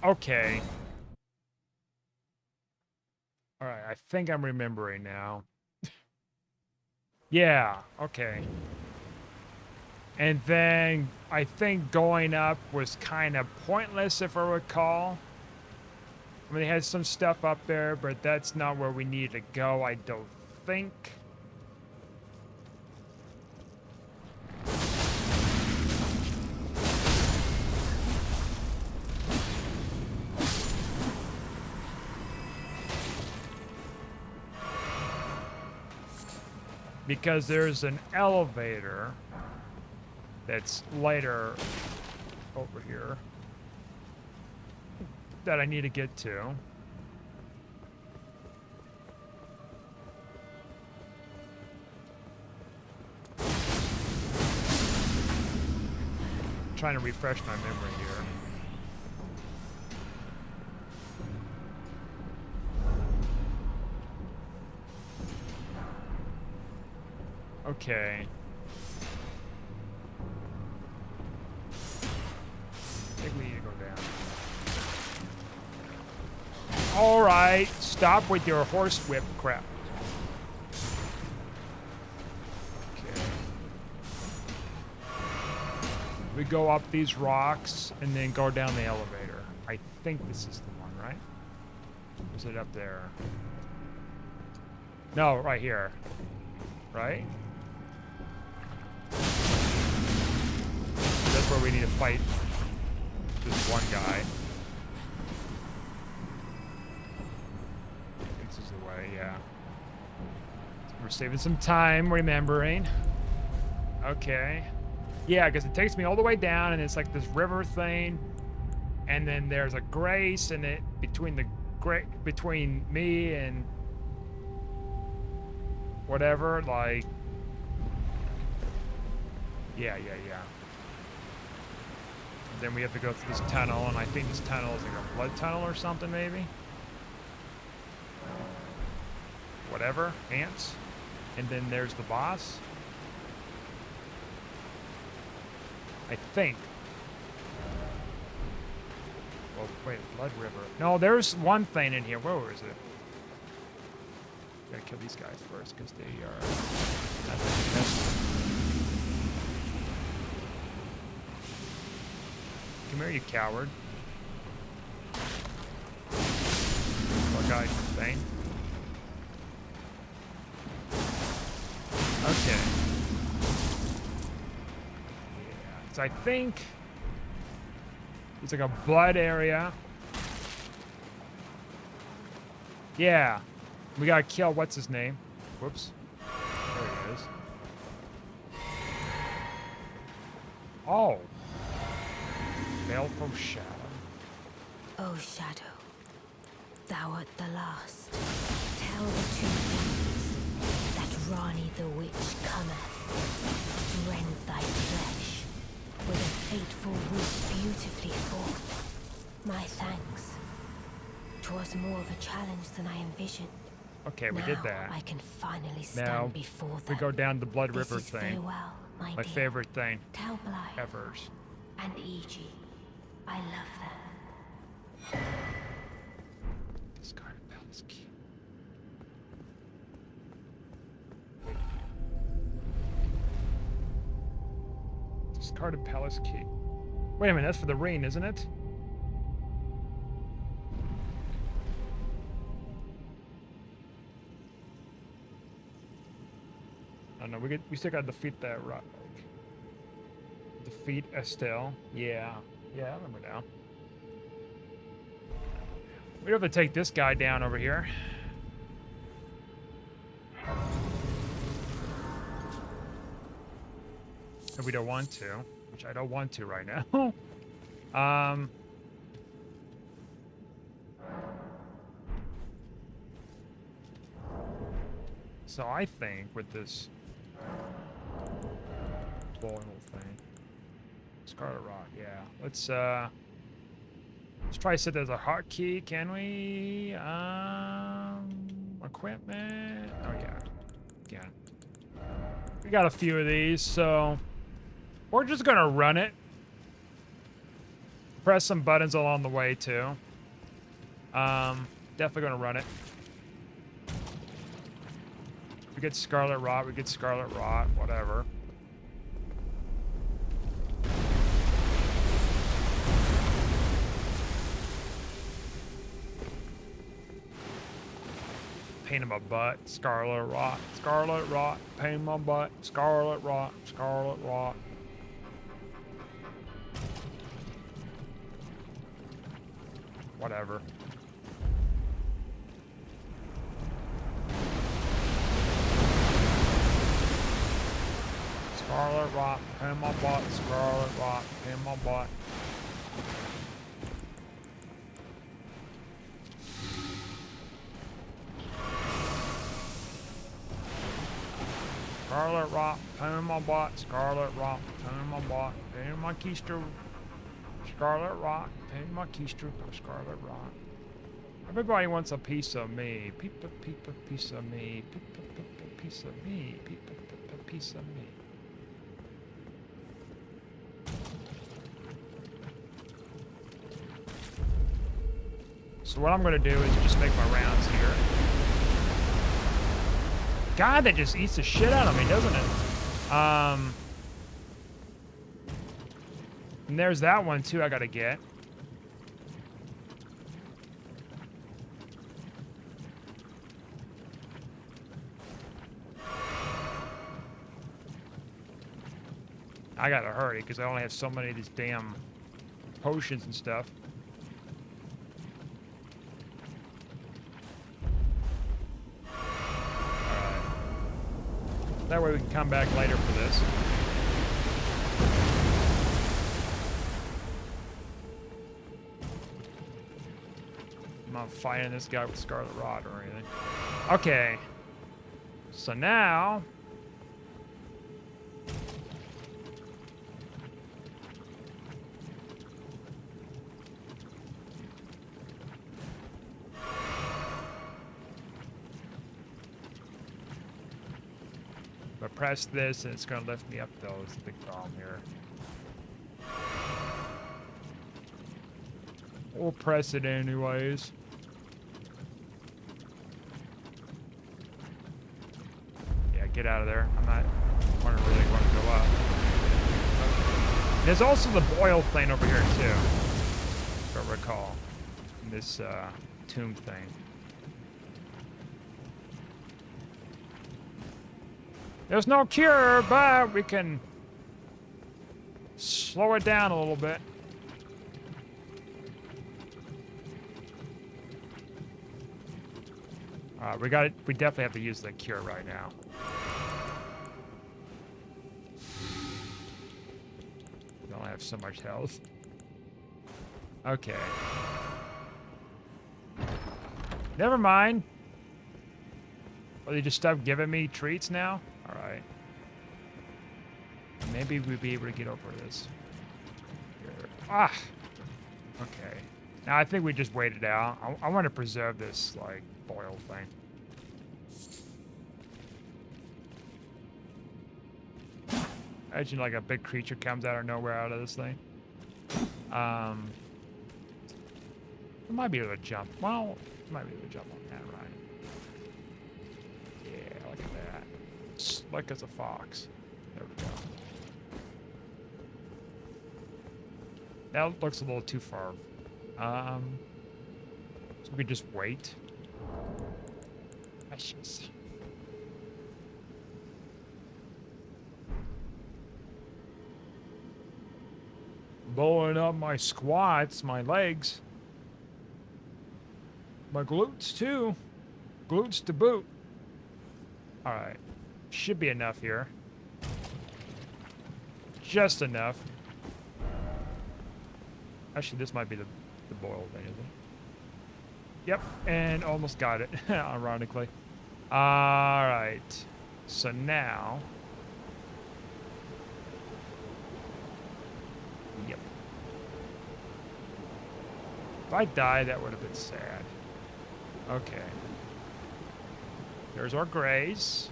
Okay. Alright, I think I'm remembering now. Yeah, okay. And then I think going up was kind of pointless, if I recall. I mean, they had some stuff up there, but that's not where we need to go, I don't think. Because there's an elevator that's later over here that I need to get to. Trying to refresh my memory here. Okay. I think we need to go down. Alright, stop with your horse whip crap. Okay. We go up these rocks and then go down the elevator. I think this is the one, right? Or is it up there? No, right here. Right? That's where we need to fight this one guy. This is the way, yeah. We're saving some time remembering. Okay. Yeah, because it takes me all the way down and it's like this river thing. And then there's a grace in it between me and whatever, like... Yeah. Then we have to go through this tunnel, and I think this tunnel is like a blood tunnel or something, maybe? Whatever. Ants. And then there's the boss. I think. Well, wait, Blood River. No, there's one thing in here. Where is it? Gotta kill these guys first, because they are not the best. Come here, you coward. What guy thing? Okay. Yeah, so I think it's like a blood area. Yeah. We gotta kill, what's his name? Whoops. There he is. Oh. Baleful Shadow. O Shadow, thou art the last. Tell the two things, that Rani the Witch cometh, rend thy flesh, with a fateful whip beautifully fought. My thanks. 'Twas more of a challenge than I envisioned. Okay, we now did that. I can finally stand Now, before them. we go down the Blood This River is thing. farewell, my My dear. favorite thing Tell Blythe ever. and Eg, I love them. Discard. Palace key. Discarded palace key. Wait a minute, that's for the rain, isn't it? Oh no, we still gotta defeat that rock. Defeat Estelle. Yeah. Yeah, I remember now. We have to take this guy down over here. If we don't want to, which I don't want to right now. So I think with this boil thing, Scarlet Rock, yeah. Let's try to set that as a hotkey. Can we? Equipment. Oh yeah, again. We got a few of these, so we're just gonna run it. Press some buttons along the way too. Definitely gonna run it. We get Scarlet Rot, we get Scarlet Rot, whatever. Pain in my butt, Scarlet Rot, pain in my butt, Scarlet Rot, Scarlet Rot. Whatever. Scarlet Rot, pain in my butt, Scarlet Rot, pain in my butt. Scarlet Rot, pain in my butt, Scarlet Rot, pain in my butt, pain in my keister. Scarlet Rot, pain in my keister, Scarlet Rot. Everybody wants a piece of me. Piece of me. Piece of me. Piece of me. So what I'm gonna do is just make my rounds here. God, that just eats the shit out of me, doesn't it? And there's that one too I gotta get. I gotta hurry because I only have so many of these damn potions and stuff. That way we can come back later for this. I'm not fighting this guy with Scarlet Rot or anything. Okay. So now... if I press this and it's gonna lift me up though, it's a big problem here. We'll press it anyways. Yeah, get out of there. I'm not really want to go up. Okay. There's also the boil thing over here too, if I recall. This tomb thing. There's no cure, but we can slow it down a little bit. We definitely have to use the cure right now. We only have so much health. Okay. Never mind. Well, they just stopped giving me treats now? Alright. Maybe we'll be able to get over this. Here. Ah! Okay. Now I think we just wait it out. I want to preserve this, like, boil thing. Imagine like a big creature comes out of nowhere out of this thing. We might be able to jump. Well, Might be able to jump on that, right? Yeah, look at that. Slick as a fox. There we go. That looks a little too far. So we could just wait. Precious. Blowing up my squats, my legs. My glutes too. Glutes to boot. Alright. Should be enough here. Just enough. Actually, this might be the boil thing, isn't it? Yep, and almost got it, ironically. Alright. So now... Yep. If I died, that would have been sad. Okay. There's our grays.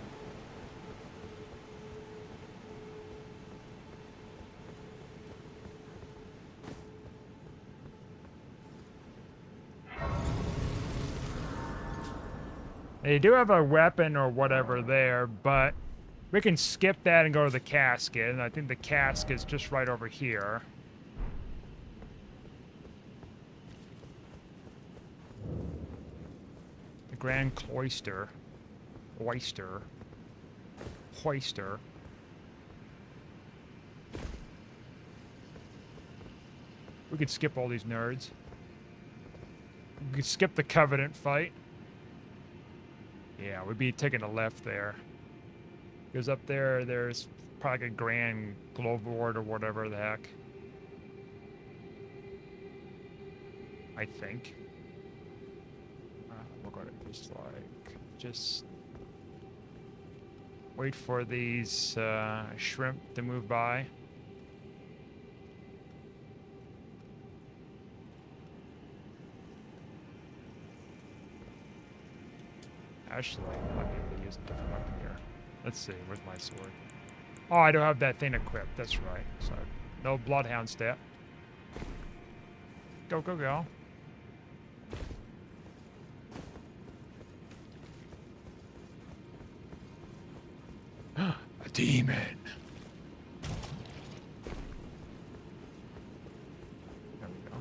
They do have a weapon or whatever there, but we can skip that and go to the casket, and I think the casket's just right over here. The Grand Cloister. Oyster. Hoister. We could skip all these nerds. We could skip the Covenant fight. Yeah, we'd be taking a left there. Because up there, there's probably a Grand Glowboard or whatever the heck. I think. We're going to just wait for these shrimp to move by. Actually, I might be able to use a different weapon here. Let's see, where's my sword? Oh, I don't have that thing equipped, that's right. So, no Bloodhound stat. Go, go, go. A demon. There we go.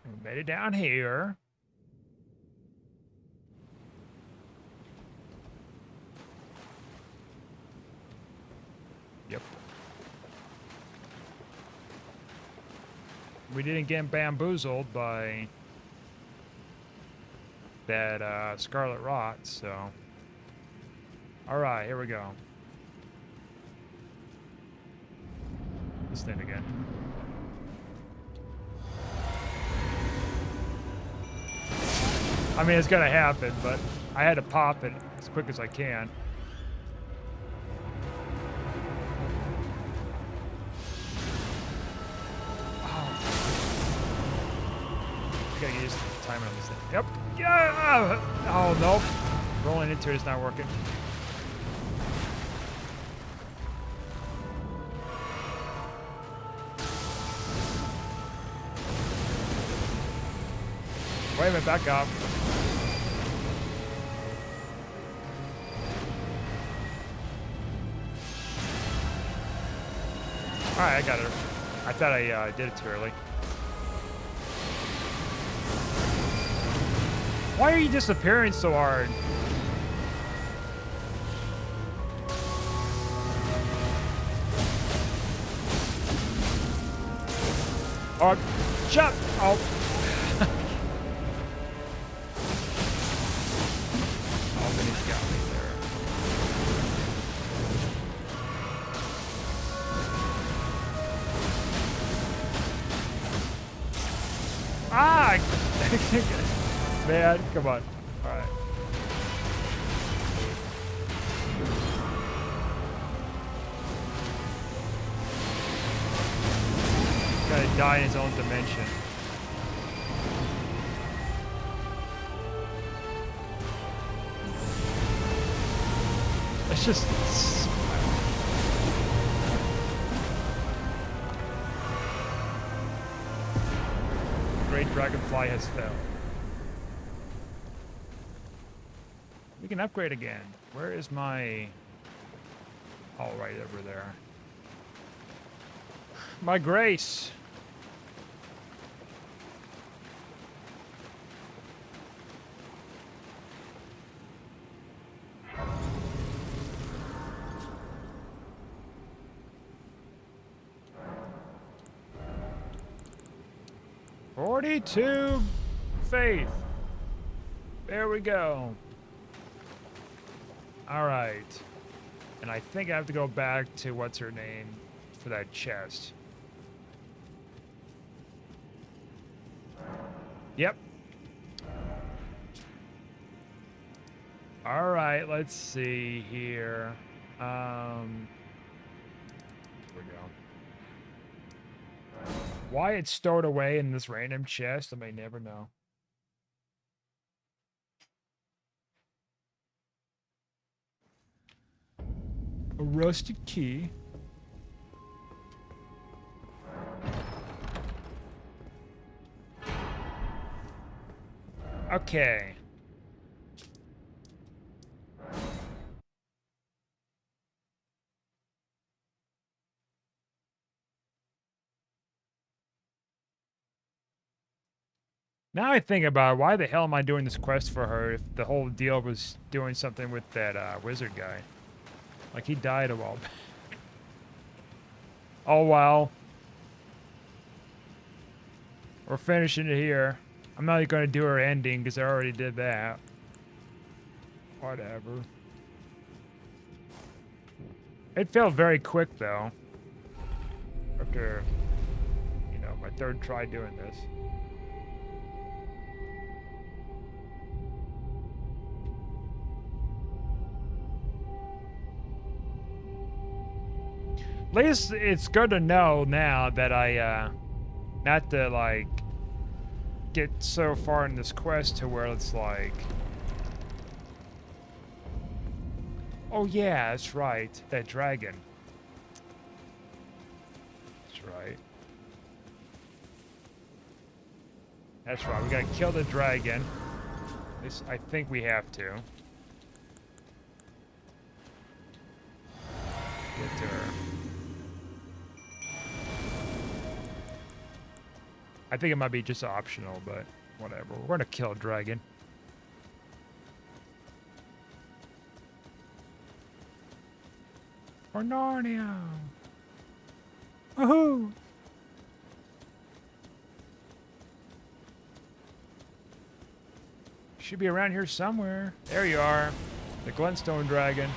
We made it down here. Yep. We didn't get bamboozled by that scarlet rot, so. Alright, here we go. This thing again. I mean, it's gonna happen, but I had to pop it as quick as I can. Gotta get used to the timer on this thing. Yep. Yeah. Oh, nope. Rolling into it is not working. Wait a minute, back up. Alright, I got it. I thought I did it too early. Why are you disappearing so hard? Oh, shut! Oh. Oh, then he's got me there. Ah! Man, come on. All right. Gotta die in his own dimension. Let's just... Great dragonfly has fell. We can upgrade again. Where is my... Oh, right over there. My grace. "42 faith." There we go. All right. And I think I have to go back to what's her name for that chest. Yep. All right, let's see here. Here we go. Why it's stored away in this random chest, I may never know. A rusted key. Okay. Now I think about it, why the hell am I doing this quest for her if the whole deal was doing something with that wizard guy? Like, he died a while back. Oh, well. We're finishing it here. I'm not going to do her ending because I already did that. Whatever. It felt very quick, though. After, you know, my third try doing this. At least it's good to know now that I, not to, like, get so far in this quest to where it's like... Oh yeah, that's right. That dragon. That's right. That's right. We gotta kill the dragon. At least I think we have to. Get to her. I think it might be just optional, but whatever. We're gonna kill a dragon. For Narnia. Woohoo! Should be around here somewhere. There you are. The Glenstone dragon.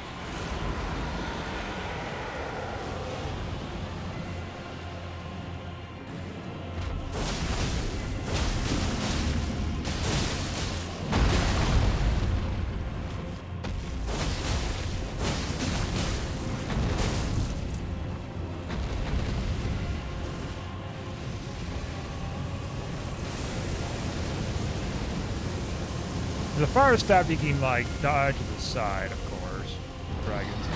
The fire staff you can like dodge to the side, of course. Dragons.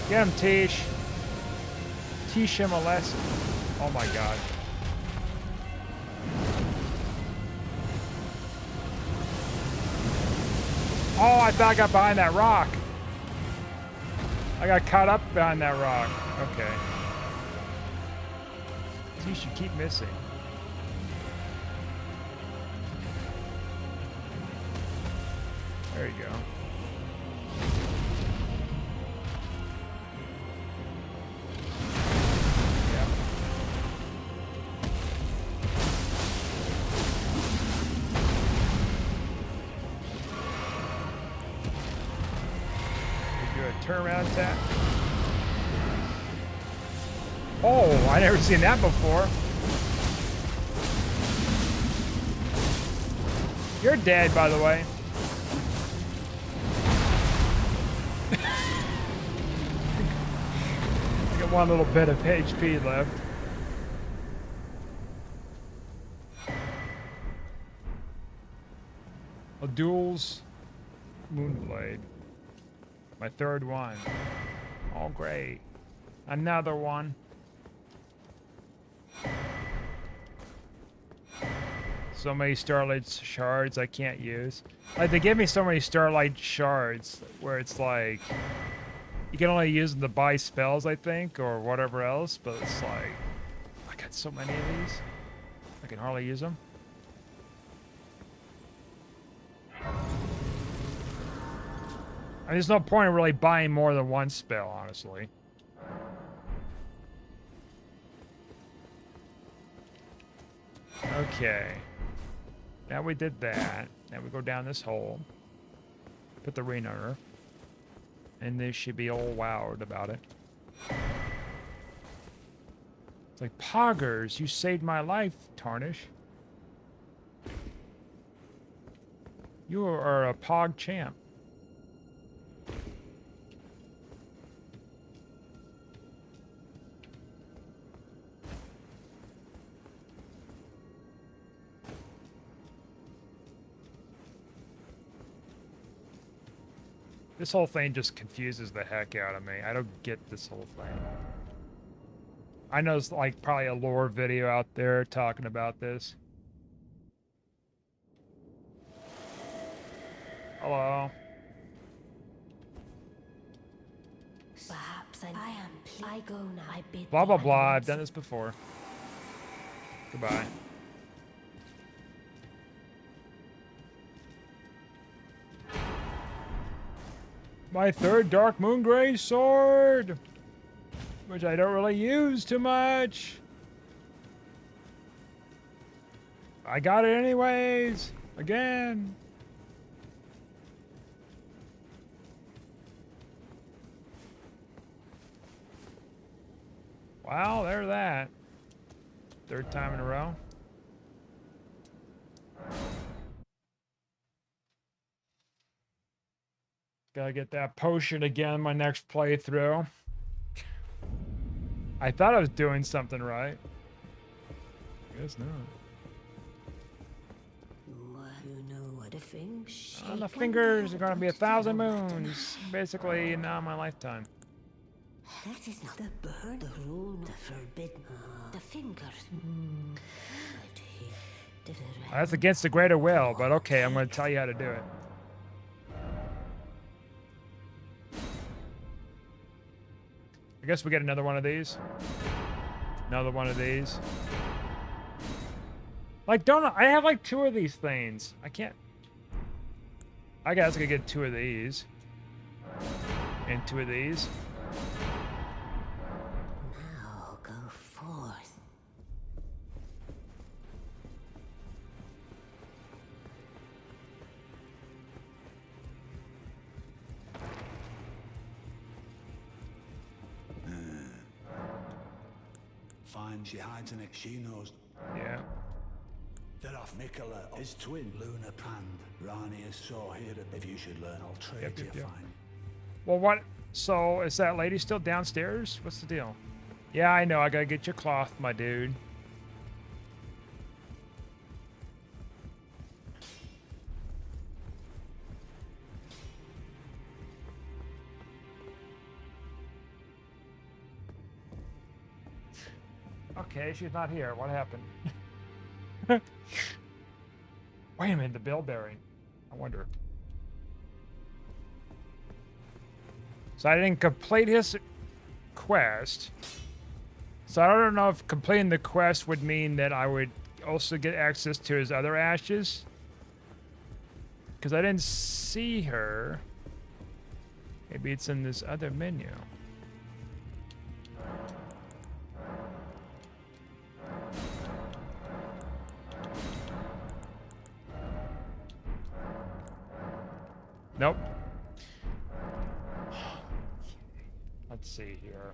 Get him, Tish. Teach him a lesson. Oh my god. Oh, I thought I got behind that rock. I got caught up behind that rock. Okay. You should keep missing. There you go. Yeah. Do a turnaround attack. Oh, I never seen that before. You're dead, by the way. I got one little bit of HP left. A duel's Moonblade. My third one. Oh, great. Another one. So many Starlight shards I can't use. Like, they give me so many Starlight shards where it's like... You can only use them to buy spells, I think, or whatever else, but it's like... I got so many of these. I can hardly use them. I mean, there's no point in really buying more than one spell, honestly. Okay. Now we did that. Now we go down this hole. Put the ring on her. And they should be all wowed about it. It's like, Poggers, you saved my life, Tarnish. You are a Pog champ. This whole thing just confuses the heck out of me. I don't get this whole thing. I know it's like probably a lore video out there talking about this. Hello. Perhaps I go now. I bid Blah, blah, thee blah. adieu. I've done this before. Goodbye. My third Dark Moongrave sword! Which I don't really use too much. I got it anyways. Again. Well, there's that. Third time in a row. Gotta get that potion again my next playthrough. I thought I was doing something right. Guess not. You know what a thing On the fingers are gonna be 1,000 moons. Basically, in my lifetime. That is not the burn, the rule, the forbidden, the fingers. That's against the greater will, but okay, I'm gonna tell you how to do it. I guess we get another one of these. Another one of these. Like, I have like 2 of these things. I can't. I guess I could get 2 of these. And 2 of these. Now go forth. Fine, she hides in it. She knows. Yeah. They're off Nicola, his twin, Luna Pand. Rani is so here that if you should learn, I'll trade you fine. Well, what? So, is that lady still downstairs? What's the deal? Yeah, I know. I gotta get your cloth, my dude. Okay, she's not here. What happened? Wait a minute, the bellberry. I wonder. So I didn't complete his quest. So I don't know if completing the quest would mean that I would also get access to his other ashes. Because I didn't see her. Maybe it's in this other menu. Nope. Let's see here.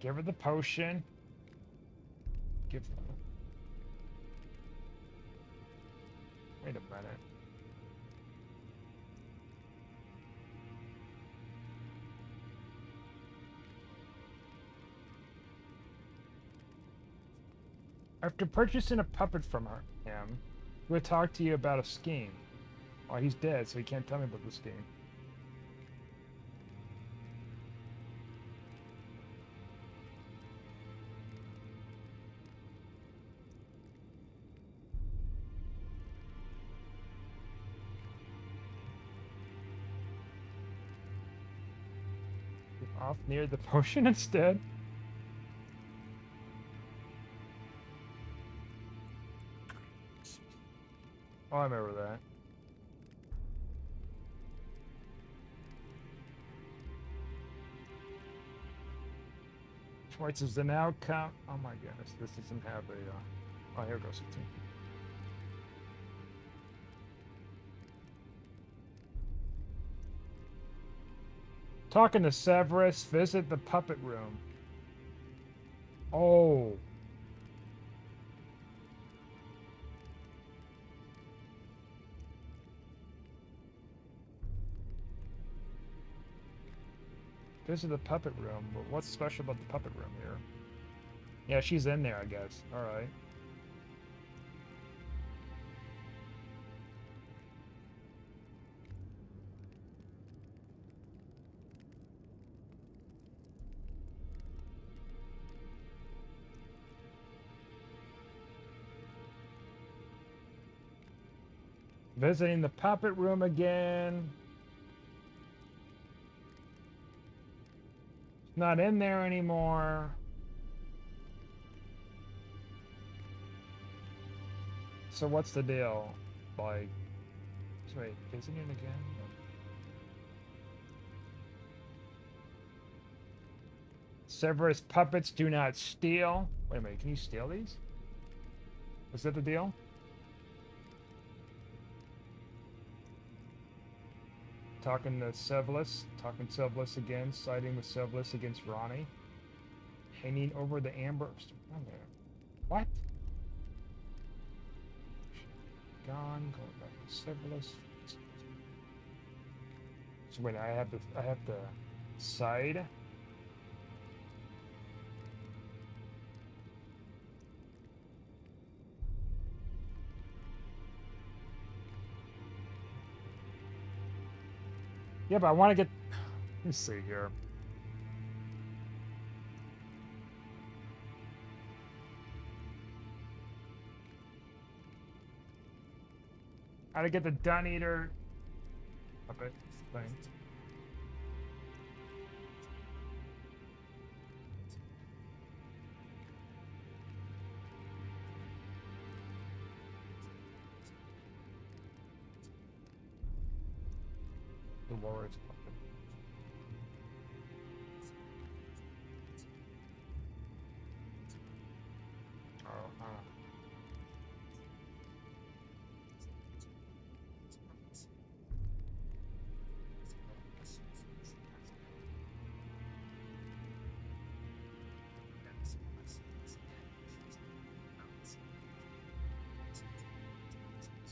Give her the potion. Give her... Wait a minute. After purchasing a puppet from him, we'll talk to you about a scheme. Well, he's dead, so he can't tell me about the scheme. Off near the potion instead. Oh, I remember that. Choice is an outcome. Oh my goodness, this doesn't have a. Oh, here goes the team. Talking to Severus, visit the puppet room. Oh. Visit the puppet room. But what's special about the puppet room here? Yeah, she's in there, I guess. Alright. Visiting the puppet room again. Not in there anymore. So what's the deal? Like, wait, visiting again? Severus puppets do not steal. Wait a minute, can you steal these? Is that the deal? Talking to Severus again, siding with Severus against Ronnie. Hanging over the amber. What? Gone. Going back to Severus. So wait, I have the side. Yeah, but I want to get... Let's see here. How to get the Dun Eater... puppet thing. The Warriors puppet. Oh,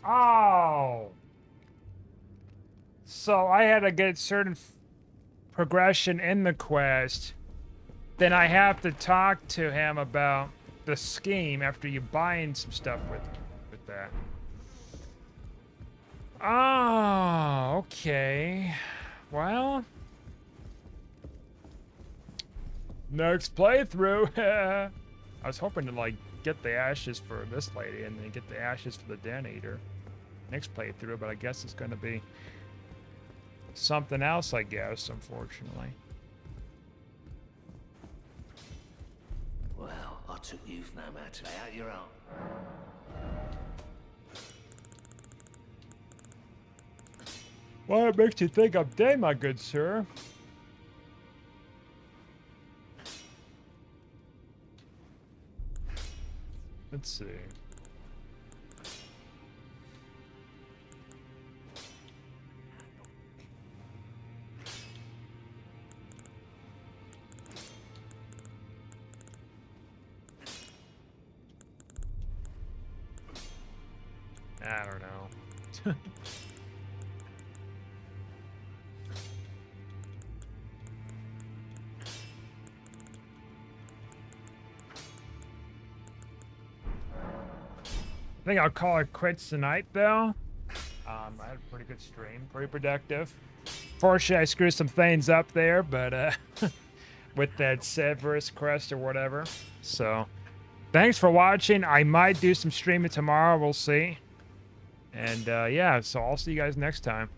Oh! So I had to get certain progression in the quest. Then I have to talk to him about the scheme after you buying some stuff with that. Oh, okay. Well, next playthrough. I was hoping to like get the ashes for this lady and then get the ashes for the Den Eater next playthrough, but I guess it's going to be something else, I guess, unfortunately. Well, I took youth no matter. Lay out your own. Well, it makes you think of day, my good sir. Let's see. I don't know. I think I'll call it quits tonight, though. I had a pretty good stream, pretty productive. Fortunately, I screwed some things up there, but with that Severus crest or whatever. So, thanks for watching. I might do some streaming tomorrow. We'll see. And yeah, so I'll see you guys next time.